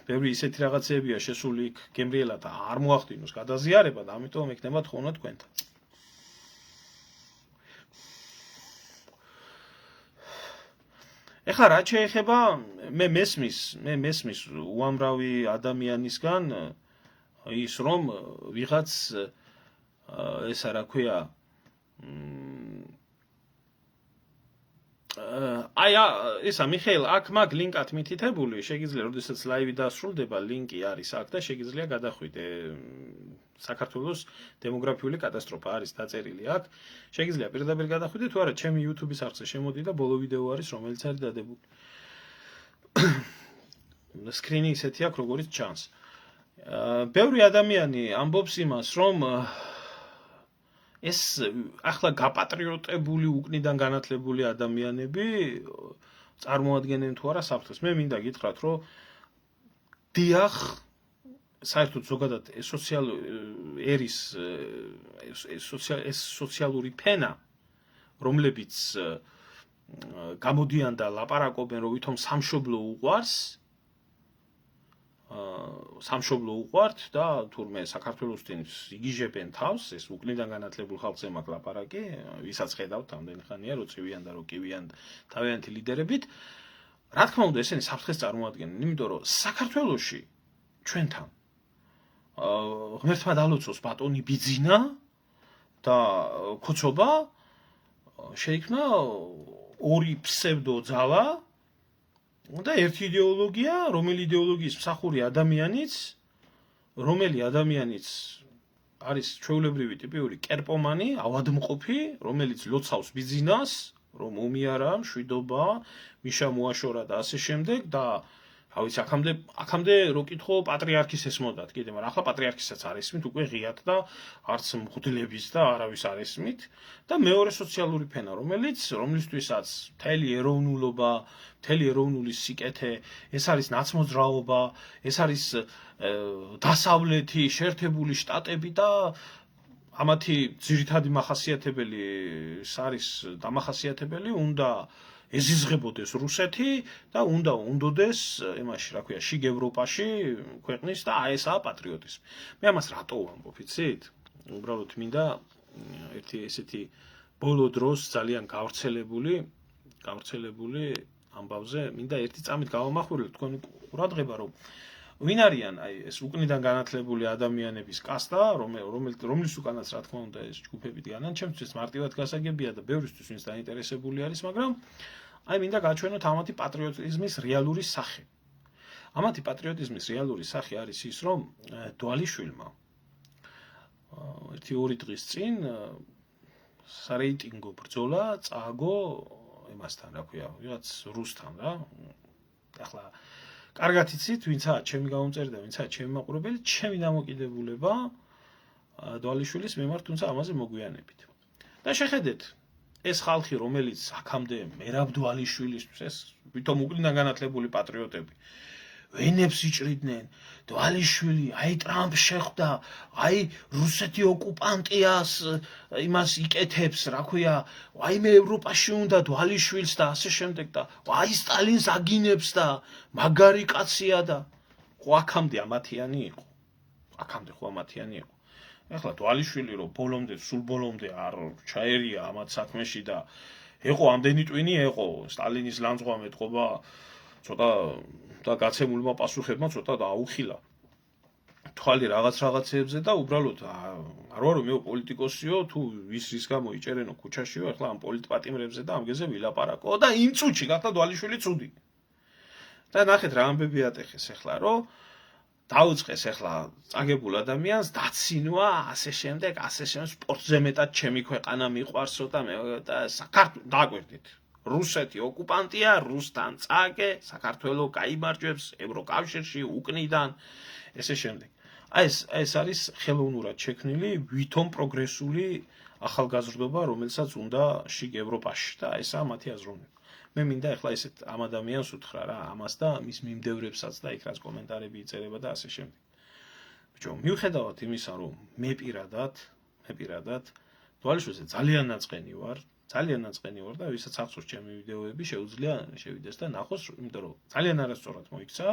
ბევრი ისეთი რაღაცებია შესული იქ გემრიელად არ მოახდინოს გადაზიარება და ამიტომ მექნება თხოვნა თქვენთან. ეხლა რაც შეეხება მე მესმის უამრავი ადამიანისგან ის რომ ვიღაც ესა რა ქვია აი ისა მიხეილ აქ მაგ ლინკად მითითებული შეგიძლია როდესაც ლაივი დასრულდება ლინკი არის აქ და შეგიძლია გადახვიდე საქართველოს დემოგრაფიული კატასტროფა არის დაწერილი აქ შეგიძლია პირდაპირ გადახვიდე თუ არა ჩემი YouTube-ის არხზე შემოდი და ბოლო ვიდეო არის რომელიც არის დადებული სკრინი ისეთი აქვს როგორც ჩანს ბევრი ადამიანი ამბობს იმას რომ ეს ახლა გაპატრიოტებული უკნიდან განათლებული ადამიანები წარმოადგენენ თუ არა საფრთხეს. მე მინდა გითხრათ, რომ დიახ, საერთოდ ზოგადად სოციალური ფენა, რომლებიც გამოდიან და ლაპარაკობენ, რომ ვითომ სამშობლო უყვართ და თურმე საქართველოსთან იგიჟებენ თავს, ეს უკნიდან განათლებულ ხალხზე მაქვს ლაპარაკი, ვისაც ხედავთ ამდენი ხანია, რო წივიან და რო კივიან თავიანთი ლიდერებით. რა თქმა უნდა, ესენი საფრთხეს წარმოადგენენ, იმიტომ რომ საქართველოში ჩვენთან ღმერთმა დალოცოს ბატონი ბიძინა და ქუცობა შეიქმნა ორი ფსევდო ძალა და ერთი იდეოლოგია, რომელი იდეოლოგიის მსახური ადამიანიც, არის ჩვეულებრივი ტიპიური კერპომანი, ავადმყოფი, რომელიც ლოცავს ბიძინას, რომ უმიარა, მშვიდობა, მიშა მოაშორა და ასე შემდეგ და რა ვიცი, აქამდე რო კითხო პატრიარქის ესმოდათ, კიდე, მაგრამ ახლა პატრიარქისაც არ ესმით, უკვე ღიად და არც მღვდლების და არავის არ ესმით და მეორე სოციალური ფენა, რომლისთვისაც მთელი ეროვნულობა, მთელი ეროვნული სიკეთე, ეს არის ნაცმოძრაობა, ეს არის დასავლეთი, შეერთებული შტატები და ამათი ძირითადი მახასიათებელი არის დამახასიათებელი უნდა ეზიზღებოდეს რუსეთი და უნდა უნდოდეს იმაში, რა ქვია, შიგ ევროპაში ქვეყნის და აი ესაა პატრიოტიზმი. მე ამას რატო ვამბობ, იცით? უბრალოდ მინდა ერთი ესეთი ბოლო დროს ძალიან გავრცელებული ამბავზე მინდა ერთი წამით გავამახვილოთ თქვენ ყურადღება, რომ ვინ არიან აი ეს უკნიდან განათლებული ადამიანების კასტა, რომლის უკანაც რა თქმა უნდა ეს ჯგუფები დგანან, ჩემთვის მარტივად გასაგებია და ბევრისთვის ვინც დაინტერესებული არის, მაგრამ აი მინდა გაჩვენოთ ამათი პატრიოტიზმის რეალური სახე. ამათი პატრიოტიზმის რეალური სახე არის ის, რომ დვალიშვილმა 1-2 დღის წინ სარეიტინგო ბრძოლა წააგო იმასთან, რა ქვია, ვიღაც რუსთან რა. ახლა კარგად იცით, ვინცაა ჩემი გამომწერი და ვინცაა ჩემი მაყურებელი, ჩემი დამოკიდებულება დვალიშვილის მიმართ, თუმცა ამაზე მოგვიანებით. და შეხედეთ, ეს ხალხი, რომელიც აქამდე მერაბ დვალიშვილისთვის, ეს ვითომ უკნიდან განათლებული პატრიოტები, ვენებს იჭრიდნენ, დვალიშვილი, აი ტრამპ შეხვდა, აი რუსეთი ოკუპანტიას იმას იკეთებს, რა ქვია, აი მე ევროპაში უნდა დვალიშვილს და ასე შემდეგ და აი სტალინს აგინებს და მაგარი კაცია და ხო აქამდე ამათიანი იყო. ეხლა დვალიშვილი რომ სულ ბოლომდე არ ჩაერია ამათ საქმეში და ეყო ამდენი ტვინი ეყო სტალინის ლანძღვა მეტყობა ცოტა და გაცემულმა პასუხებმა ცოტა დააუხილა თვალი რაღაცებზე და უბრალოდ არ ვარო მე პოლიტიკოსიო თუ ვის გამო იჭერენო ქუჩაშიო ეხლა ამ პოლიტპატიმრებზე და ამგეზე ვილაპარაკო და იმ წუთში გახდა დვალიშვილი ცუდი და ნახეთ რა ამბები ატეხეს ეხლა რომ დაუწყეს ეხლა წაგებულ ადამიანს დაცინვა ასე შემდეგ სპორტზე მეტად ჩემი ქვეყანა მიყვარსო და საქართველოს დააკვირდით რუსეთი ოკუპანტია რუსთან წაგე საქართველოს გაიმარჯვებს ევროკავშირში უკნიდან ესე შემდეგ ეს არის ხელოვნურად შექმნილი ვითომ პროგრესული ახალგაზრდობა რომელსაც უნდა შიგ ევროპაში და ესაა მათი აზროვნება მე მინდა ახლა ესეთ ამ ადამიანს უთხრა რა ამას და მის მიმდევრებსაც და იქ რაც კომენტარები იწერება და ასე შემდეგ. ბიჭო, მიუხედავად იმისა, რომ მე პირადად დვალიშვილზე ძალიან ნაწყენი ვარ და ვისაც ახსოვს ჩემი ვიდეოები შეუძლია შევიდეს და ნახოს, იმიტომ რომ ძალიან არასწორად მოიქცა,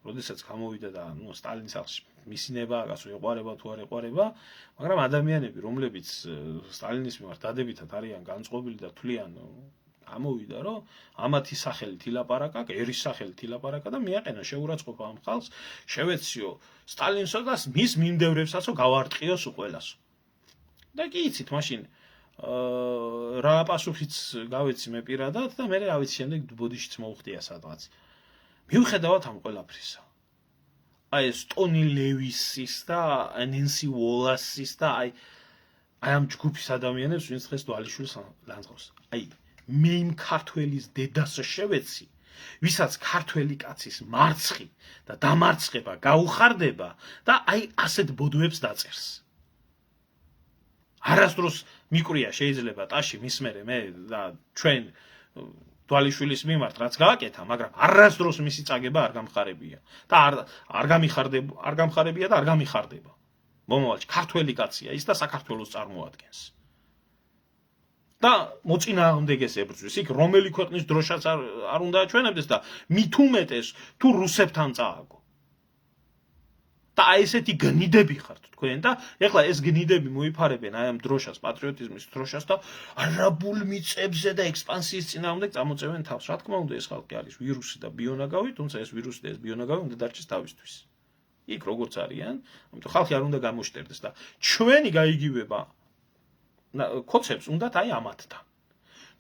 როდესაც გამოვიდა და სტალინის სახლში მისინება, გასო ეყარება თუ არ ეყარება, მაგრამ ადამიანები, რომლებიც სტალინის მიმართ დადებითად არიან განწყობილი და თვლიან ამოვიდა, რომ ამათი სახელით ილაპარაკა, ერის სახელით ილაპარაკა და მიაყენა შეურაცხყოფა ამ ხალხს, შევეციო სტალინსო და მის მიმდევრებსაცო გავარტყიოსო ყველასო. და კი იცით, მაშინ რა პასუხიც გავეცი მე პირადად და მე რა ვიცი შემდეგ ბოდიშიც მოუხდია სადღაც. მიუხედავად ამ ყველაფრისა. აი ეს ტონი ლევისის და ნენსი უოლასის და აი ამ ჯგუფის ადამიანებს, ვინც დღეს დვალიშვილს ლანძღავს. აი მე იმ ქართველის დედას შევეცი, ვისაც ქართველი კაცის მარცხი და დამარცხება გაუხარდება და აი ასეთ ბოდვებს დაწერს. არასდროს მიკვრია შეიძლება ტაში მის მერე მე და ჩვენ დვალიშვილის მიმართ რაც გააკეთა, მაგრამ არასდროს მისი წაგება არ გამხარებია და არ გამხარებია და არ გამიხარდება. მომავალში ქართველი კაცია ის და საქართველოს წარმოადგენს. და მოწინააღმდეგეს ებრძვის, იქ რომელი ქვეყნის დროშაც არ უნდა აჩვენებდეს და მით უმეტეს თუ რუსებთან წააგო. და აი ესეთი გნიდები ხართ თქვენ და ეხლა ეს გნიდები მოიფარებენ აი ამ დროშას, პატრიოტიზმის დროშას და არაბულ მიწებზე და ექსპანსიის წინააღმდეგ წამოწევენ თავს. რა თქმა უნდა ეს ხალხი არის ვირუსი და ბიონაგავი, თუმცა ეს ვირუსი და ეს ბიონაგავი უნდა დარჩეს თავისთვის. იქ როგორც არიან, ამიტომ ხალხი არ უნდა გამოშტერდეს და ჩვენი გაიგივება კოცებს უნდათ აი ამათთან.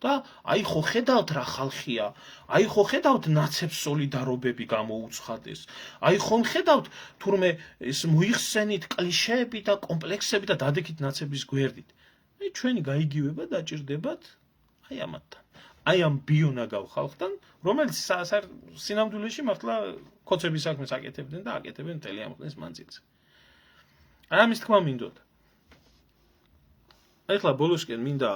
და აი ხო ხედავთ რა ხალხია, აი ხო ხედავთ ნაცებს სოლიდარობები გამოუცხადეს. აი ხომ ხედავთ თურმე ეს მოიხსენით კლიშეები და კომპლექსები და დადექით ნაცების გვერდით. აი ჩვენი გაიგივება დაჭირდებათ აი ამათთან. აი ამ ბიონაგავ ხალხთან, რომელიც სინამდვილეში მართლა კოცების საქმეს აკეთებდნენ და აკეთებენ მთელი ამ ხნის მანძილზე. აი ამის თქმა მინდოდა. ეხლა ბოლოსკენ მინდა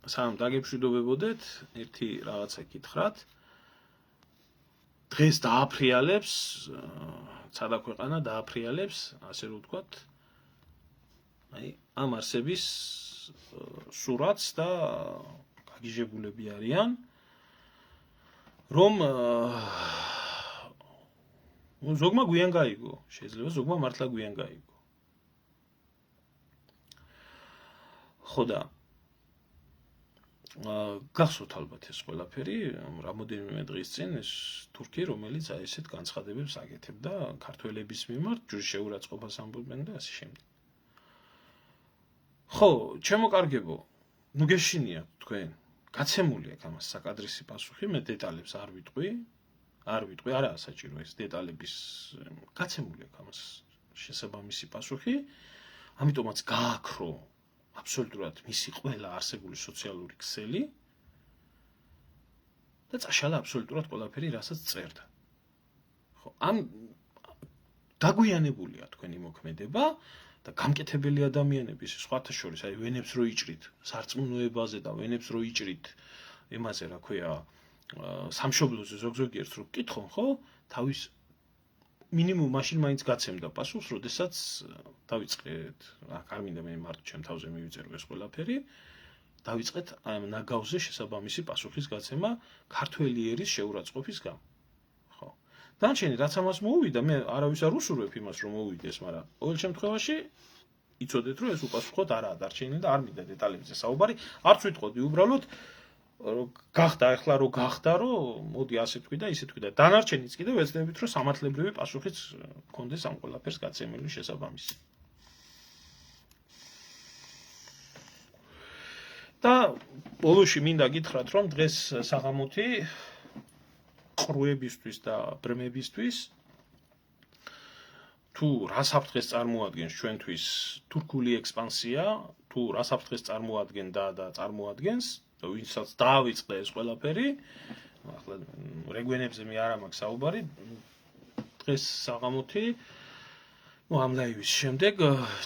სამ დაგებშვიდობებოდეთ, ერთი რაღაცა გითხრათ. დღეს დააფრიალებს, სადა ქვეყანა დააფრიალებს, ასე რომ ვთქვათ, აი ამ არსების სურათს და გაგიჟებულები არიან, რომ ზოგმა გვიან გაიგო, შეიძლება ზოგმა მართლა გვიან გაიგო. ხო და გახსოვთ ალბათ ეს ყველაფერი, რამოდენიმე დღის წინ ეს თურქი, რომელიც აი ესეთ განცხადებებს აკეთებდა ქართველების მიმართ, ჯვრის შეურაცხყოფას ამბობენ და ასე შემდეგ. ხო, ჩემო კარგებო, ნუ გეშინიათ თქვენ, გაცემული აქვს ამას საკადრისი პასუხი, მე დეტალებს არ ვიტყვი, არაა საჭირო ეს დეტალების გაცემული აქვს ამას შესაბამისი პასუხი, ამიტომაც გააქრო აბსოლუტურად მისი ყველა არსებული სოციალური ქსელი და წაშალა აბსოლუტურად ყველაფერი, რასაც წერდა. ხო, ამ დაგვიანებულია თქვენი მოქმედება და გამკეთებელი ადამიანების სხვათა შორის, აი ვენებს რო იჭრით სარწმუნოებაზე და ვენებს რო იჭრით იმაზე, რა ქვია, სამშობლოზე ზოგიერთ რო გკითხონ, ხო, თავის მინიმუმ მაშინ მაინც გაცემდა პასუხს, როდესაც დავიწყეთ, არ მინდა მე მარტო ჩემ თავზე მივიწერო ეს ყველაფერი, დავიწყეთ ამ ნაგავზე შესაბამისი პასუხის გაცემა ქართველი ერის შეურაცხყოფის გამო. ხო. დანარჩენი რაც ამას მოუვიდა, მე არავის არ უსურვებ იმას, რომ მოუვიდეს, მაგრამ ყოველ შემთხვევაში იცოდეთ, რომ ეს უპასუხოდ არაა დარჩენილი და არ მინდა დეტალებზე საუბარი, არც ვიტყოდი უბრალოდ გახდა ახლა რო გახდა რომ მოდი ასე თქვი და ისე თქვი და დანარჩენიც კიდევ ეცდებით რომ სამართლებრივი პასუხიც გქონდეს ამ ყველაფერს გაცემული შესაბამისი. და ბოლოში მინდა გითხრათ რომ დღეს საღამოთი ყრუებისთვის და ბრმებისთვის თუ რა საფრთხეს წარმოადგენს ჩვენთვის თურქული ექსპანსია, თუ რა საფრთხეს წარმოადგენდა და წარმოადგენს ვინცაც დაავიწყდა ეს ყველაფერი, ახლა რეგვენებზე მე არ მაქვს საუბარი, დღეს საღამოთი, ამ ლაივის შემდეგ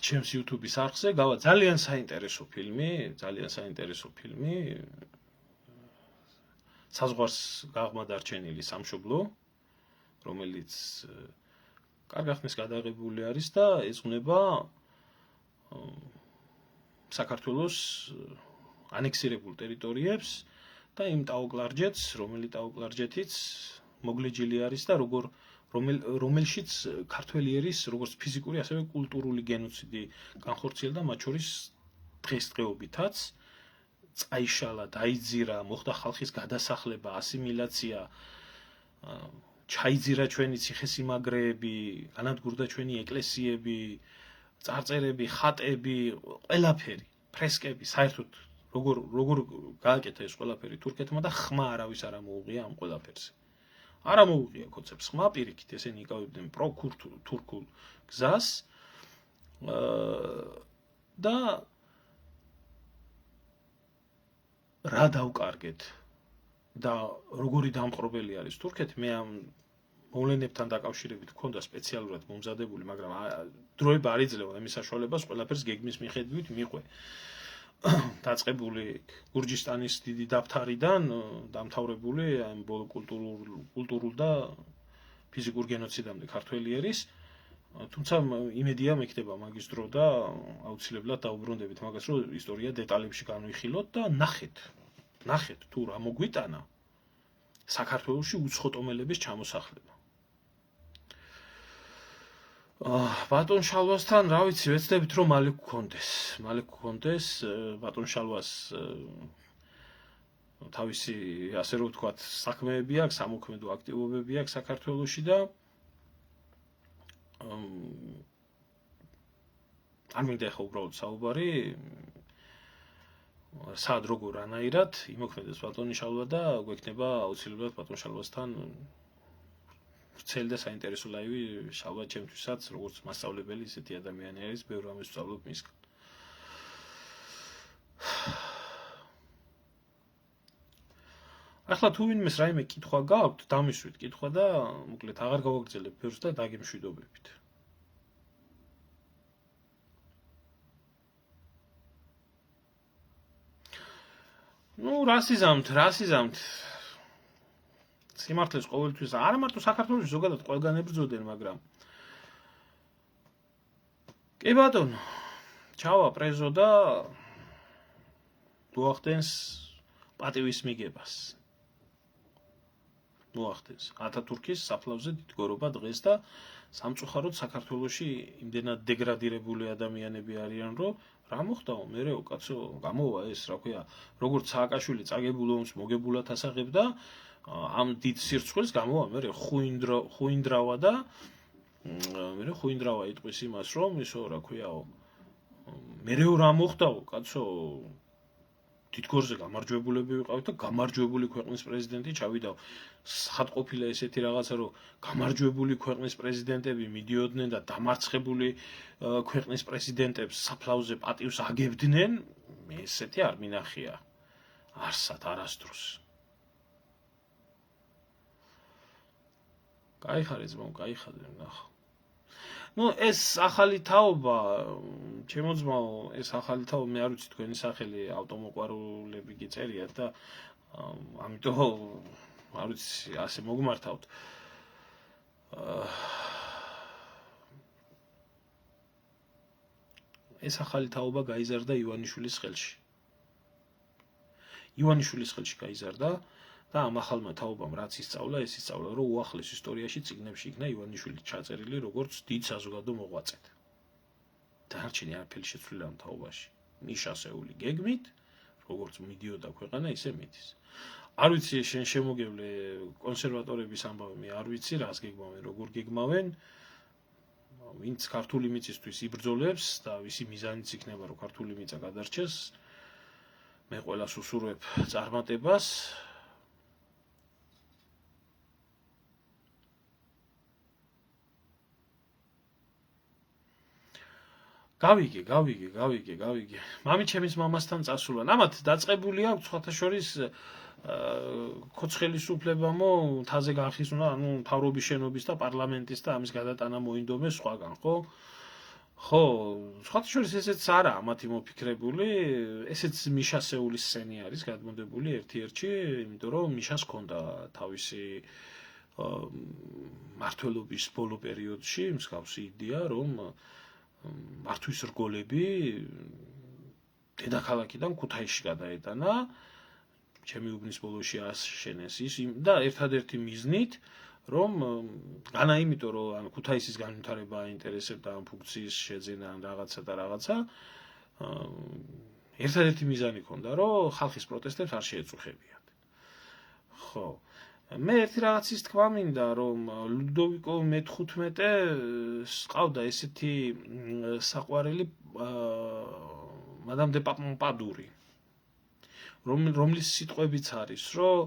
ჩემს YouTube-ის არხზე გავა ძალიან საინტერესო ფილმი, საზღვარს გაღმა დარჩენილი სამშობლო, რომელიც კარგ ხნის გადაღებული არის და ეძღვნება საქართველოს ანექსირებულ ტერიტორიებს და იმ ტაოკლარჯეთს, რომელი ტაოკლარჯეთიც მოგლეჯილი არის და რომელშიც ქართველი ერის როგორც ფიზიკური, ასევე კულტურული გენოციდი განხორციელდა, მათ შორის დღესდღეობითაც წაიშალა, დაიძირა, მოხდა ხალხის გადასახლება, ასიმილაცია, ჩაიძირა ჩვენი ციხესიმაგრეები, განადგურდა ჩვენი ეკლესიები, წარწერები, ხატები, ყველაფერი, ფრესკები, საერთოდ როგორ გააკეთა ეს ყველაფერი თურქეთმა და ხმა არავის არ მოუღია ამ ყველაფერზე. არ მოუღია კოცებს ხმა, პირიქით ესენი იკავებდნენ პრო-თურქულ გზას და რა დავკარგეთ და როგორი დამპყრობელი არის თურქეთი, მე ამ მოვლენებთან დაკავშირებით მქონდა სპეციალურად მომზადებული, მაგრამ დროება არ იძლევა იმის საშუალებას ყველაფერს გეგმის მიხედვით მიყვე. დაწყებული გურჯისტანის დიდი დაფთარიდან დამთავრებული ამ ბოლო კულტურულ და ფიზიკურ გენოციდამდე ქართველი ერის, თუმცა იმედია მექნება მაგის დრო და აუცილებლად დაუბრუნდებით მაგას, რომ ისტორია დეტალებში განვიხილოთ და ნახეთ თუ რა მოგვიტანა საქართველოში უცხოტომელების ჩამოსახლება. ბატონ შალვასთან, რა ვიცი, ვეცდებით რომ მალე გქონდეს, ბატონ შალვას თავისი, ასე რომ ვთქვათ, საქმეები აქვს, სამოქმედო აქტივობები აქვს საქართველოში და არ მინდა ახლა უბრალოდ საუბარი სად როგორ რანაირად იმოქმედებს ბატონი შალვა და გვექნება აუცილებლად ბატონ შალვასთან ვრცელი და საინტერესო ლაივი შალვა ჩემთვისაც, როგორც მასწავლებელი, ისეთი ადამიანი არის, ბევრ რამეს ვსწავლობ მისგან. ახლა თუ ვინმეს რაიმე კითხვა გაქვთ, დამისვით კითხვა და მოკლედ აღარ გავაგრძელებ ბევრს და დაგემშვიდობებით. რასიზამთ. სიმართლეს ყოველთვის არა მარტო საქართველოში ზოგადად ყველგან ებრძოდნენ, მაგრამ კი ბატონო, ჩავა პრეზო და მოახდენს პატივის მიგებას. მოახდენს ათათურქის საფლავზე დიდგორობა დღეს და სამწუხაროდ საქართველოში იმდენად დეგრადირებული ადამიანები არიან, რომ რა მოხდაო, მერეო კაცო, გამოვა ეს, რა ქვია, როგორც სააკაშვილი წაგებულ ომს მოგებულად ასაღებდა, ამ დიდ სირცხვილს გამოვა მერე ხუინდრავა და მერე ხუინდრავა იტყვის იმას, რომ ისო, რა ქვიაო, მერეო რა მოხდაო, კაცო, თითქოსზე გამარჯვებულები ვიყავით და გამარჯვებული ქვეყნის პრეზიდენტი ჩავიდა. ხატყოფილა ესეთი რაღაცა, რომ გამარჯვებული ქვეყნის პრეზიდენტები მიდიოდნენ და დამარცხებული ქვეყნის პრეზიდენტებს საფლავზე პატივს აგებდნენ, ესეთი არ მინახია. არსად არასდროს. გაიხარე ძმაო, გაიხარე, ნახო. ეს ახალი თაობა, ჩემო ძმაო, ეს ახალი თაობა, მე არ ვიცი თქვენი სახელი ავტომოყვარულები გიწერიათ და ამიტომ არ ვიცი, ასე მოგმართავთ. ეს ახალი თაობა გაიზარდა ივანიშვილის ხელში. ივანიშვილის ხელში გაიზარდა და ამ ახალმა თაობამ რაც ისწავლა, ეს ისწავლა, რომ უახლეს ისტორიაში წიგნებში იქნა ივანიშვილი ჩაწერილი როგორც დიდ საზოგადო მოღვაწედ. დანარჩენი არაფერი შეცვლილი ამ თაობაში. მიშასეული გეგმით, როგორც მიდიოდა ქვეყანა, ისე მიდის. არ ვიცი შენ შემოგევლე კონსერვატორების ამბავი, მე არ ვიცი რას გეგმავენ, როგორ გეგმავენ. ვინც ქართული მიწისთვის იბრძოლებს და ვისი მიზანიც იქნება, რომ ქართული მიწა გადარჩეს, მე ყველას უსურვებ წარმატებას. გავიგე. მამიჩემის მამასთან წასულან. ამათ დაწყებული აქვს სხვათა შორის ქოცხელის უფლებამო თაზე განხიზნა, მთავრობის შენობის და პარლამენტის და ამის გადატანა მოინდომეს სხვაგან, ხო? ხო, სხვათა შორის ესეც არა ამათი მოფიქრებული, ესეც მიშასეულის სცენი არის გადმოდებული ერთ-ერთში, იმიტომ რომ მიშას ჰქონდა თავისი მმართველობის ბოლო პერიოდში მსგავსი იდეა, რომ მართვის რგოლები დედაქალაქიდან ქუთაისში გადაეტანა, ჩემი უბნის ბოლოში აშენეს ის და ერთადერთი მიზნით, რომ განა იმიტომ, რომ ქუთაისის განვითარება აინტერესებდა ამ ფუნქციის შეძენა ან რაღაცა და რაღაცა, ერთადერთი მიზანი ქონდა, რომ ხალხის პროტესტებს არ შეეწუხებიათ. ხო. მე ერთი რაღაცის თქვა მინდა, რომ ლუდოვიკო მე-15-ს ყავდა ესეთი საყვარელი მადამ დე პამპადური, რომლის სიტყვებიც არის, რომ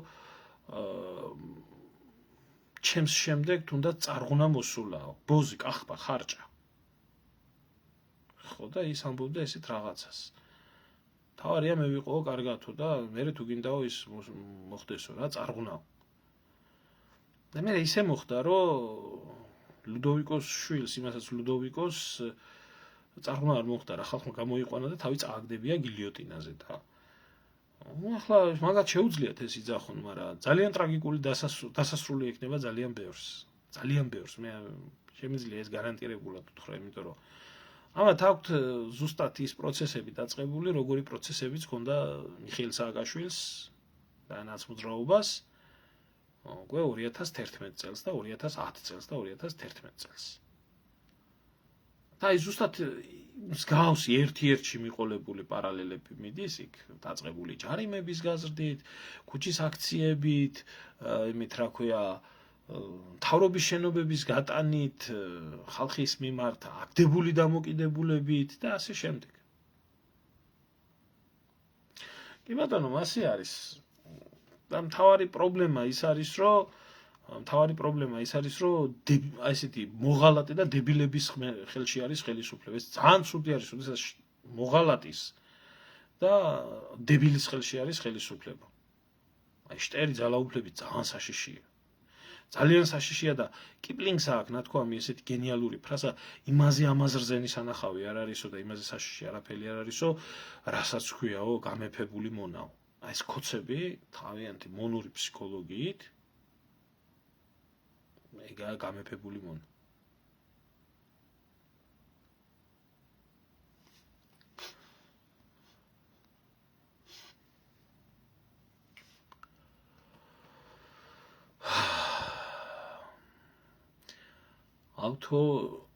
ჩემს შემდეგ თუნდაც წარღუნა მოსულაო, ბოზი კახპა ხარჭა. ხო და ის ამბობდა ესეთ რაღაცას. თავარია მე ვიყო კარგათო და მე თუ გინდაო ის მოხდესო რა წარღუნაო. და მე ისე მოხდა, რომ ლუდოვიკოს შვილს, იმასაც ლუდოვიკოს წარღუნა არ მოხდა რა, ხალხმა გამოიყვანა და თავი წააგდებია გილიოტინაზე და ახლა მაგათ შეუძლიათ ეს იძახონ, მაგრამ ძალიან ტრაგიკული დასასრული ექნება ძალიან ბევრს. ძალიან ბევრს მე შემიძლია ეს გარანტირებულად ვთქვა, იმიტომ რომ ამათ აქვთ ზუსტად ის პროცესები დაწყებული, როგორი პროცესებიც ჰქონდა მიხეილ სააკაშვილს და ნაცმოძრაობას უკვე 2011 წელს და 2010 წელს და 2011 წელს. და ის ზუსტად მსგავსი ერთ-ერთში მიყოლებული პარალელები მიდის იქ, დაწყებული ჯარიმების გაზრდით, ქუჩის აქციებით, იმით რა ქვია, მთავრობის შენობების გატანით, ხალხის მიმართ აქტებული დამოკიდებულებით და ასე შემდეგ. კი ბატონო, ასე არის. და მთავარი პრობლემა ის არის, რომ ესეთი მოღალატე და დებილების ხელში არის ხელისუფლება. ეს ძალიან ცუდი არის, როდესაც მოღალატის და დებილის ხელში არის ხელისუფლება. აი შტერი ძალაუფლებით ძალიან საშიშია. ძალიან საშიშია და კიპლინგს აქვს ნათქვამი ესეთი გენიალური ფრაზა, იმაზე ამაზე რძენის ანახავი არ არისო და იმაზე საშიში არაფერი არ არისო, რასაც ქვიაო გამეფებული მონაო. აი ეს ქოცები თავიანთი მონური ფსიქოლოგიით ეგაა გამეფებული მონა. ავთო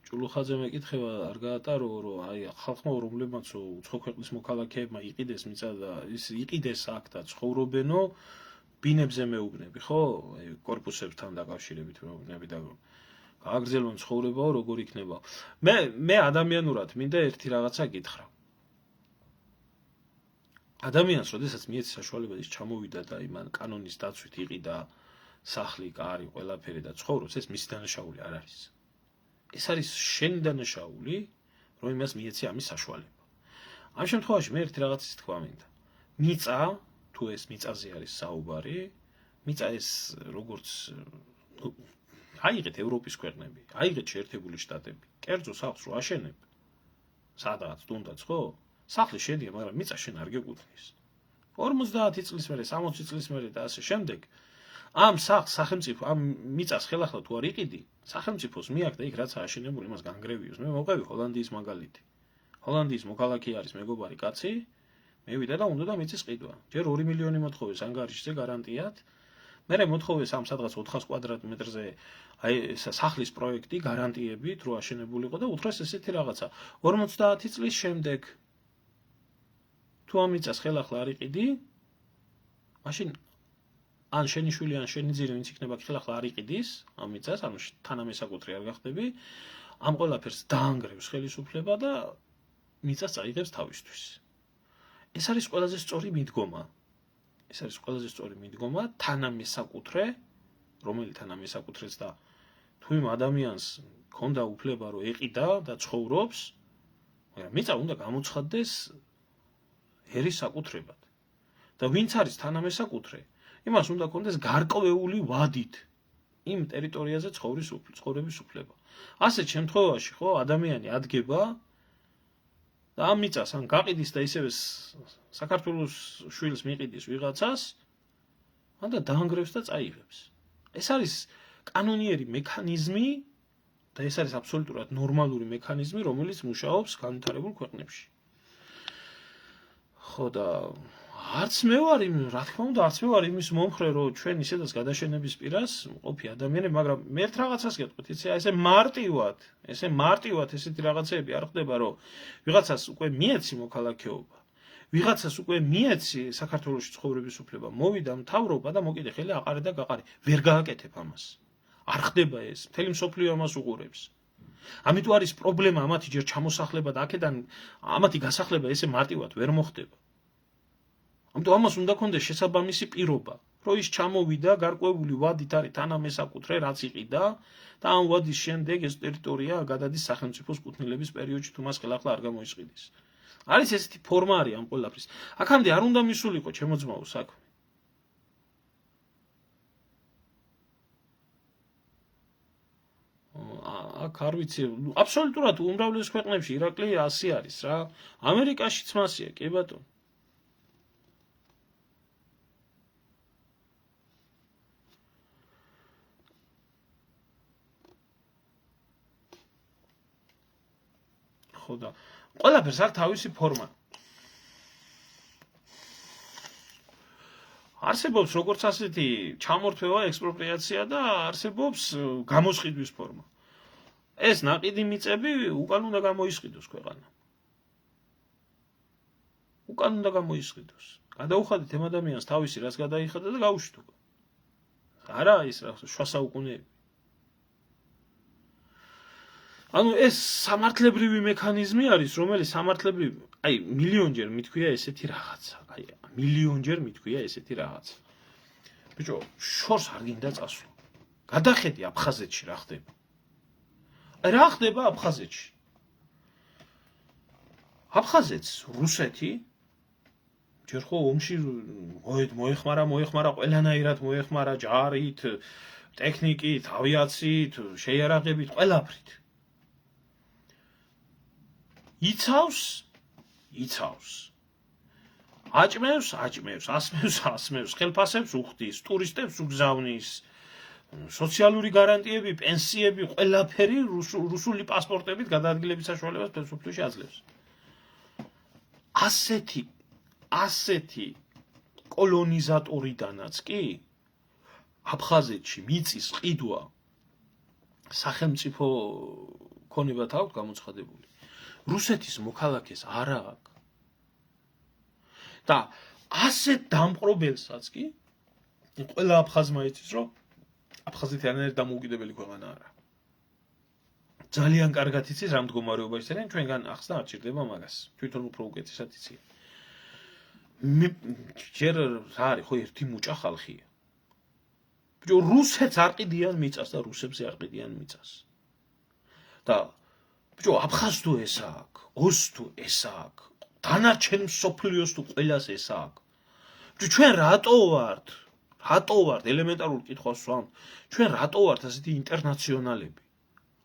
ჭულუხაძე მეკითხება არ გაატარო, რომ აი ხალხმა რომლებმაც უცხო ქვეყნის მოქალაქეებმა იყიდეს მიწა და ის იყიდეს აქ და ცხოვრობენო ბინებზე მეუბნები, ხო? აი კორპუსებთან დაკავშირებით მეუბნები და გააგრძელონ ცხოვრებაო, როგორ იქნება. მე ადამიანურად მინდა ერთი რაღაცა გითხრა. ადამიანს, როდესაც მიეცი საშუალება ის ჩამოვიდა და იმან კანონის დაცვით იყიდა სახლი, კარი, ყველაფერი და ცხოვრობს, ეს მისი დანაშაული არ არის. ეს არის შენი დანაშაული, რომ იმას მიეცი ამის საშუალება. ამ შემთხვევაში მე ერთი რაღაცის თქვა მინდა. მიწა, თუ ეს მიწაზე არის საუბარი, მიწა ეს როგორც აიღეთ ევროპის ქვეყნები, აიღეთ შეერთებული შტატები, კერძო სახლს რო აშენებ, სადღაც თუნდაც ხო? სახლი შენია, მაგრამ მიწა შენ არ გეკუთვნის. 50 წლის მერე, 60 წლის მერე და ასე შემდეგ. ამ სახლს სახელმწიფო, ამ მიწას ხელახლა თუ არ იყიდი, სახელმწიფოს მიაკდა იქ რაც აშენებული, იმას განგრევიოს. მე მოვყევი ჰოლანდიის მაგალითი. ჰოლანდიის მოქალაქე არის მეგობარი კაცი, მევიდა და უნდა და მიწის ყიდვა. ჯერ 2 მილიონი მოთხოვეს ანგარიშზე გარანტიად. მერე მოთხოვეს ამ სადღაც 400 კვადრატმეტრზე აი ეს სახლის პროექტი გარანტიებით, რო აშენებულიყო და უთხრეს ესეთი რაღაცა. 50 წლის შემდეგ თუ ამ მიწას ხელახლა არ იყიდი, მაშინ ან შენი შვილი ან შენი ძილი ვინც იქნება ხელახლა არ იყიდის ამ მიწას, ანუ თანამესაკუთრე არ გახდები, ამ ყველაფერს დაანგრევს ხელისუფლება და მიწას წაიღებს თავისთვის. ეს არის ყველაზე სწორი მიდგომა. ეს არის ყველაზე სწორი მიდგომა, თანამესაკუთრე, რომელი თანამესაკუთრეც და თუ იმ ადამიანს ქონდა უფლება რომ ეყიდა და ცხოვრობს, მაგრამ მიწა უნდა გამოცხადდეს ერის საკუთრებად. და ვინც არის თანამესაკუთრე, იმას უნდა კონდეს გარკვეული ვადით იმ ტერიტორიაზე ცხოვრების უფლება. ასეთ შემთხვევაში ხო ადამიანი ადგება და ამ მიწას ან გაყიდის და ისევე საქართველოს შვილს მიყიდის ვიღაცას, ან და დაანგრევს და წაიღებს. ეს არის კანონიერი მექანიზმი და ეს არის აბსოლუტურად ნორმალური მექანიზმი, რომელიც მუშაობს განვითარებულ ქვეყნებში. ხო და არც მე ვარ რა თქმა უნდა, არც მე ვარ იმის მომხრე, რომ ჩვენ ისედაც გადაშენების პირას ყოფი ადამიანები, მაგრამ მე ერთ რაღაცას გეტყვით, იცი, ესე მარტივად ესეთი რაღაცეები არ ხდება, რომ ვიღაცას უკვე მიეცი მოქალაქეობა. ვიღაცას უკვე მიეცი საქართველოში ცხოვრების უფლება, მოვიდა მთავრობა და მოკიდე ხელი აყარე და გაყარე. ვერ გააკეთებ ამას. არ ხდება ეს. მთელი მსოფლიო ამას უყურებს. ამიტომ არის პრობლემა ამათი ჯერ ჩამოსახლება და აქედან ამათი გასახლება ესე მარტივად ვერ მოხდება. ამიტომ ამას უნდა კონდეს შესაბამისი პირობა, რომ ის ჩამოვიდა გარკვეული ვადით არის თანამესაკუთრე რაც იყიდა და ამ ვადის შემდეგ ეს ტერიტორია გადადის სახელმწიფოს კუთვნილების პერიოდში თუ მას ხელახლა არ გამოისყიდეს. არის ესეთი ფორმა არის ამ ყველაფრის. აქამდე არ უნდა მისულიყო ჩემო ძმაო საქმე. აქ არ ვიცი, აბსოლუტურად უმრავლეს ქვეყნებში ირაკლი ასე არის რა. ამერიკაშიც მასია, კი ბატონო. ხო და ყველაფერს აქვს თავისი ფორმა. არსებობს როგორც ასეთი ჩამორთვევა, ექსპროპრიაცია და არსებობს გამოსყიდვის ფორმა. ეს ნაყიდი მიწები უკან უნდა გამოისყიდოს ქვეყანა. უკან უნდა გამოისყიდოს. გადაუხადეთ ამ ადამიანს თავისი რაც გადაიხადა და გაუშვიდობა. არა ის რა შუა საუკუნეები. ანუ ეს სამართლებრივი მექანიზმი არის, რომელიც სამართლებრივი, აი მილიონჯერ მithქვია ესეთი რაღაცა, აი მილიონჯერ მithქვია ესეთი რაღაცა. ბიჭო, შორს არ გინდა წასვლა. გადახედი აფხაზეთში რა ხდება. რა ხდება აფხაზეთში? აფხაზეთს რუსეთი ჯერ ხო ომში მოეხმარა, ყველანაირად მოეხმარა ჯარით, ტექნიკით, ავიაციით, შეიარაღებით, ყველაფრით. იცავს, აჭმევს, ასმევს, ხელფასებს უხდის, ტურისტებს უგზავნის, სოციალური გარანტიები, პენსიები, ყველაფერი რუსული პასპორტებით გადაადგილების საშუალებას ფესოფლში აძლევს. ასეთი კოლონიზატორიდანაც კი აფხაზეთში მიწის ყიდვა სახელმწიფო ქონებათ აქვს გამოცხადებული. რუსეთის მოქალაქეს არა აქვს. და ასეთ დამპყრობელსაც კი ყველა აფხაზმა იცის, რომ აფხაზეთი არანაირად დამოუკიდებელი ქვეყანა არა. ძალიან კარგად იცის რა მდგომარეობაში არიან, ჩვენგან ახსნა არ ჭირდება მაგას. თვითონ უფრო უკეთესად იციან. ჯერ რა არის, ხო ერთი მუჭა ხალხია. ბიჭო, რუსეთს არ ყიდიან მიწას და რუსებს არ ყიდიან მიწას. და ბიჭო, აფხაზს თუ ეს აქვს, ოს თუ ეს აქვს, დანარჩენ მსოფლიოს თუ ყველას ეს აქვს. ბიჭო, ჩვენ რატო ვართ ელემენტარულ კითხვას ვსვამთ, ჩვენ რატო ვართ ასეთი ინტერნაციონალები?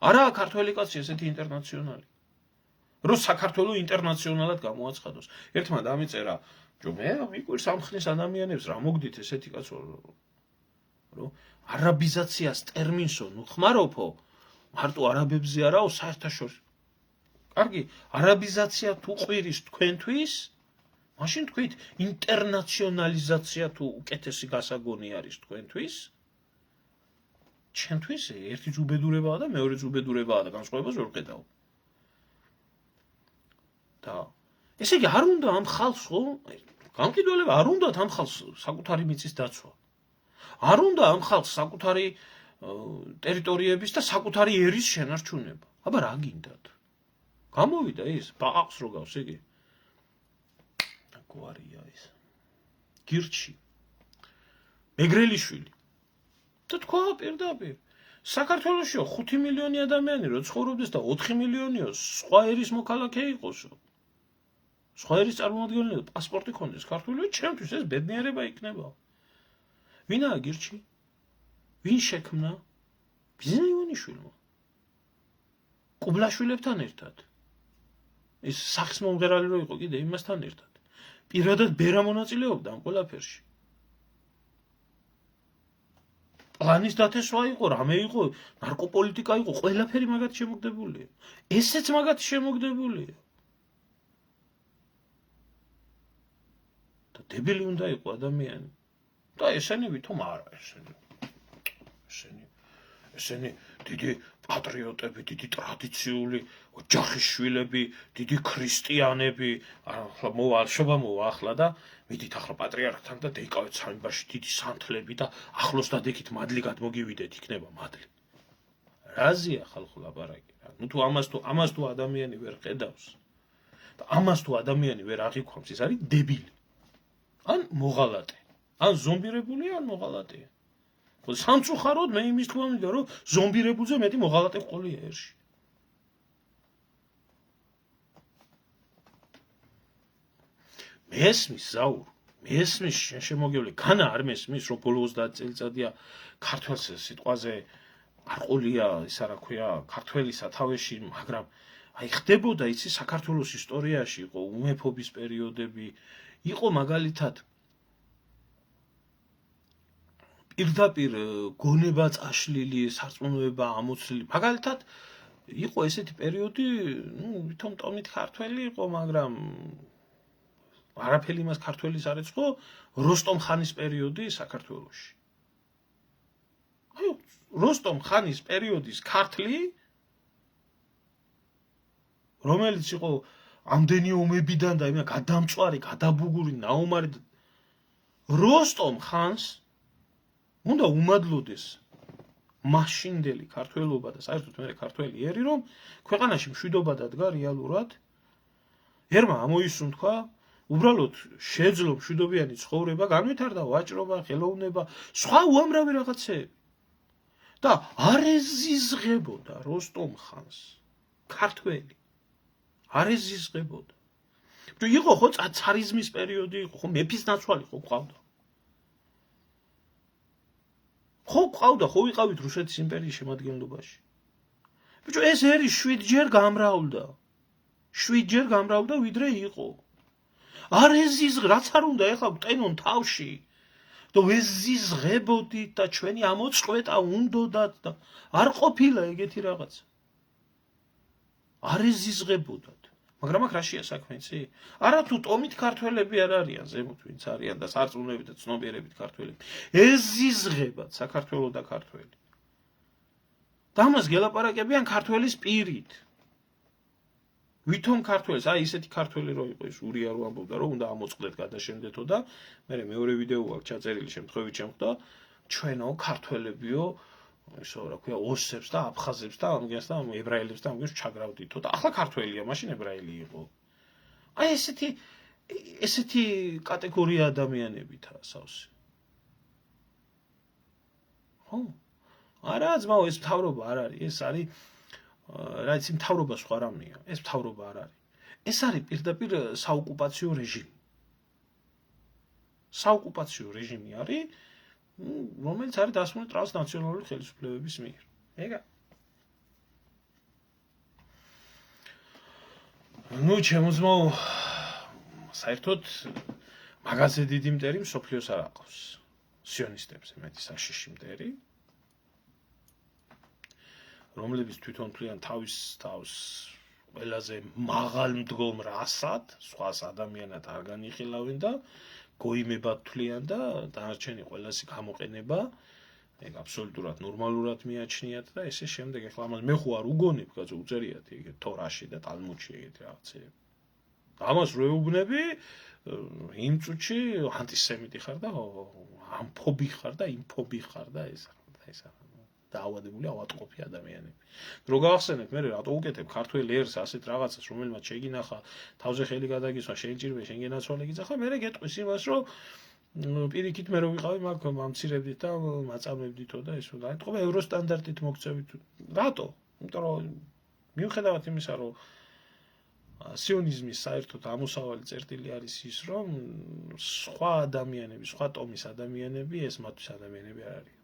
არაა ქართველი კაცი ესეთი ინტერნაციონალი. რომ საქართველო ინტერნაციონალად გამოაცხადოს. ერთმა დამიწერა, ბიჭო, მე მიკვირს ამ ხნის ადამიანებს რა მოგდით ესეთი კაცო, რომ არაბიზაციას ტერმინსო ნუ ხმარობო, მარტო არაბებზე არაო, საერთაშორისო. კარგი, არაბიზაცია თუ ყვირის თქვენთვის, მაშინ თქვით ინტერნაციონალიზაცია თუ უკეთესი გასაგონი არის თქვენთვის, ჩვენთვის ერთი ძუბედურებაა და მეორე ძუბედურებაა და განსხვავებას ვერ ვხედავ. და ესე იგი არ უნდა ამ ხალხს ხო, გამყიდველება არ უნდათ ამ ხალხს საკუთარი მიწის დაცვა. არ უნდა ამ ხალხს საკუთარი ტერიტორიების და საკუთარი ერის შენარჩუნება. აბა რა გინდათ? გამოვიდა ის, ბაყაყს რო გავს იგი. გვარია ის. გირჩი. მეგრელიშვილი. და თქვა პირდაპირ. საქართველოში 5 მილიონი ადამიანი რო ცხოვრობდეს და 4 მილიონიო სხვა ერის მოქალაქე იყოსო. სხვა ერის წარმომადგენელი და პასპორტი ქონდეს ქართული, ჩემთვის ეს ბედნიერება იქნება. ვინაა გირჩი? ვინ შექმნა? ბიზნე ივანიშვილმა. კუბლაშვილებთან ერთად. ის სახის მომღერალი რო იყო კიდე იმასთან ერთად. პირადად ბერა მონაწილეობდა ამ ყველაფერში. პლანის დათესვა იყო, რამე იყო, ნარკოპოლიტიკა იყო, ყველაფერი მაგათ შემოგდებულია. ესეც მაგათ შემოგდებულია. და დებილი უნდა იყო ადამიანი. და ესენი ვითომ არა ესენი. ესენი დიდი პატრიოტები, დიდი ტრადიციული ოჯახის შვილები, დიდი ქრისტიანები, ახლა მოვა ახლა და მიდით ახლა პატრიარქთან და დაიკავეთ სამებაში დიდი სანთლები და ახლოს დადექით მადლი გადმოგივიდეთ, იქნება მადლი. რაზეა ხალხო ლაპარაკი რა? ნუ თუ ამას თუ ადამიანი ვერ ხედავს და ამას თუ ადამიანი ვერ აღიქვამს, ის არის დებილი. ან მოღალატე, ან ზომბირებული, ან მოღალატეა. სამწუხაროდ მე იმის თქმა მინდა, რომ ზომბირებულზე მეტი მოღალატე ყოლია ერში. მესმის ზაურ, მესმის შემოგევლე, განა არ მესმის, რომ ბოლო 30 წელიწადია ქართველს სიტყვაზე არ ყოლია, ისა რა ქვია, ქართველის სათავეში, მაგრამ აი ხდებოდა იცი საქართველოს ისტორიაში იყო უმეფობის პერიოდები, იყო მაგალითად პირდაპირ გონება წაშლილი, სარწმუნოება ამოცლილი. მაგალითად იყო ესეთი პერიოდი, ნუ ვითომ ტომით ქართველი იყო, მაგრამ არაფერი იმას ქართველის არ ეწყო, როსტომ ხანის პერიოდი საქართველოში. აი როსტომ ხანის პერიოდის ქართლი, რომელიც იყო ამდენი ომებიდან და იმა გადამწვარი, გადაბუგური, ნაუმარი როსტომ ხანს უნდა უმადლოდეს მაშინდელი ქართველობა და საერთოდ მე ქართველი ერი, რომ ქვეყანაში მშვიდობა დადგა რეალურად. ერმა ამოისუნთქვა, უბრალოდ შეძლო მშვიდობიანი ცხოვრება, განვითარდა ვაჭრობა, ხელოვნება, სხვა უამრავი რაღაცები. და არ ეზიზღებოდა როსტომ ხანს ქართველი. არ ეზიზღებოდა. თუ იყო ხო ცარიზმის პერიოდი, იყო ხო მეფის ნაცვალი ხო ყავდა. ხო ყავდა, ხო ვიყავით რუსეთის იმპერიის შემადგენლობაში. ბიჭო, ეს ერი 7 ჯერ გამრავლდა. 7 ჯერ გამრავლდა, ვიდრე იყო. არ ეზიზღ, რაც არ უნდა ეხლა ვტენონ თავში. და ეზიზღებოდით და ჩვენი ამოწყვეტა უნდოდათ და არ ყოფილა ეგეთი რაღაცა. არ ეზიზღებოდათ. მაგრამ აქ რაშია საქმე, იცი? არა თუ ტომით ქართველები არ არიან, ზემოთ ვინც არიან და სარწმუნოებით და ცნობიერებით ქართველები. ეზიზღებათ საქართველო და ქართველი. და ამას გელაპარაკებიან ქართველის პირით. ვითომ ქართველს, აი ისეთი ქართველი რო იყო ის ურია რო ამბობდა, რომ უნდა ამოწყდეთ გადაშენდეთო და მე მეორე ვიდეო აქვს ჩაწერილი შემთხვევით შემხვდა, ჩვენო ქართველებიო ისო რა ქვია ოსებს და აფხაზებს და ამგენს და ებრაელებს და ამგენს ჩაგრავდითო და ახლა ქართველია, მაშინ ებრაელი იყო. აი ესეთი კატეგორია ადამიანებითაა სავსე. ხო? არა ძმაო, ეს მთავრობა არ არის, ეს არის რა იცი მთავრობა სხვა რამეა, ეს მთავრობა არ არის. ეს არის პირდაპირ საოკუპაციო რეჟიმი. საოკუპაციო რეჟიმი არის, რომელიც არის დასმული ტრანსნაციონალური ხელისუფლებების მიერ. ეგა. ნუ ჩემო ძმაო, საერთოდ მაგაზე დიდი მტერი მსოფლიოს არ აყავს. სიონისტებზე მეტი საშიში მტერი. რომლებიც თვითონ თვლიან თავის ყველაზე მაღალ მდგომ რასად, სხვას ადამიანად არ განიხილავენ და გოიმებად თვლიან და დანარჩენი ყველასი გამოყენება, ეგ აბსოლუტურად ნორმალურად მიაჩნიათ და ესე შემდეგ. ეხლა ამას მე ხო არ უგონებ, კაცო, უწერიათ ეგ თორაში და ტალმუდში ეგეთი რაღაცები. ამას რო ეუბნები, იმ წუთში ანტისემიტი ხარ და ამფობი ხარ და იმფობი ხარ და ეს დაავადებული ავატყოფი ადამიანები. რო გავახსენებ, მე რატო უკეთებ ქართველ ერს ასეთ რაღაცას, რომელმაც შეგინახა თავზე ხელი გადაგისვა, შეიჭირვე, შენ გენაცვალე გიძახა, მე გეტყვის იმას, რომ პირიქით მე რო ვიყავი მაგ მამცირებდით და მაწამებდითო და ესო და ეთქობა ევროსტანდარტით მოგწევით. რატო? იმიტომ რომ მიუხედავად იმისა, რომ სიონიზმის საერთოდ ამოსავალი წერტილი არის ის, რომ სხვა ადამიანები, სხვა ტომის ადამიანები ეს მათთვის ადამიანები არ არის.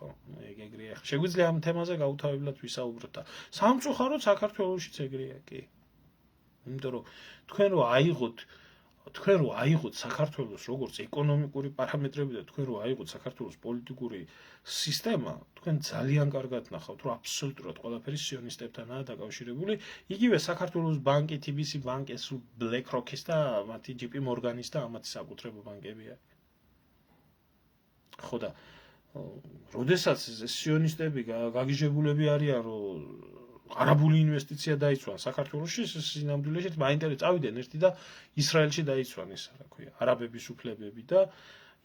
ეგრეა. შეგვიძლია ამ თემაზე გაუთავებლად ვისაუბროთ და სამწუხაროდ საქართველოშიც ეგრეა კი. იმიტომ რომ თქვენ რო აიღოთ საქართველოს როგორც ეკონომიკური პარამეტრები და თქვენ რო აიღოთ საქართველოს პოლიტიკური სისტემა, თქვენ ძალიან კარგად ნახავთ, რომ აბსოლუტურად ყველაფერი სიონისტებთანაა დაკავშირებული. იგივე საქართველოს ბანკი, TBC ბანკი, ეს BlackRock-ის და მათი JP Morgan-ის და ამათი საკუთრებო ბანკები არის. ხო და როდესაც სიონისტები გაგიჟებულები არიან, რომ არაბული ინვესტიცია დაიცვან საქართველოში, სინამდვილეში მაინტერესებს წავიდნენ ერთი და ისრაელში დაიცვან ის, რა ქვია, არაბების უფლებები და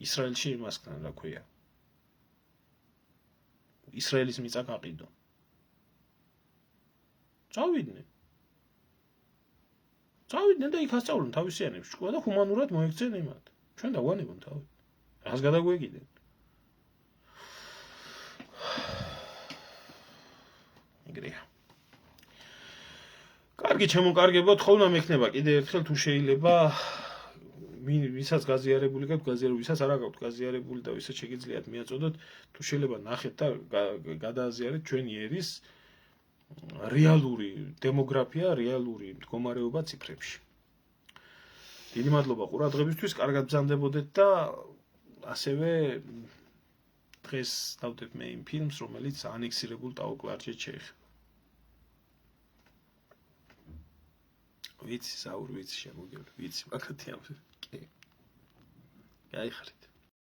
ისრაელში იმასთან, რა ქვია. ისრაელის მიწა გაყიდო. წავიდნენ და იქ ასწავლონ თავისიანებს ჭკუა და ჰუმანურად მოექცენ იმათ. ჩვენ დავანებონ თავი. რას გადაგვეკიდენ? ეგრეა. კარგი, ჩემოკარგებოდ, ხოლმე მექნება კიდე ერთხელ თუ შეიძლება ვისაც გაზიარებული გაქვთ, ვისაც არა გაქვთ გაზიარებული და ვისაც შეგიძლიათ მიაწოდოთ, თუ შეიძლება ნახეთ და გადააზიარეთ ჩვენი ერის რეალური დემოგრაფია, რეალური მდგომარეობა ციფრებში. დიდი მადლობა ყურადღებისთვის, კარგად ბრძანდებოდეთ და ასევე დღეს დავდებ მე იმ ფილმს, რომელიც ანექსირებულ ტაო-კლარჯეთს შეეხება. ვიცი, საური ვიცი შემოგევლე, ვიცი, მაგათი ამ. კი. გაიხარე.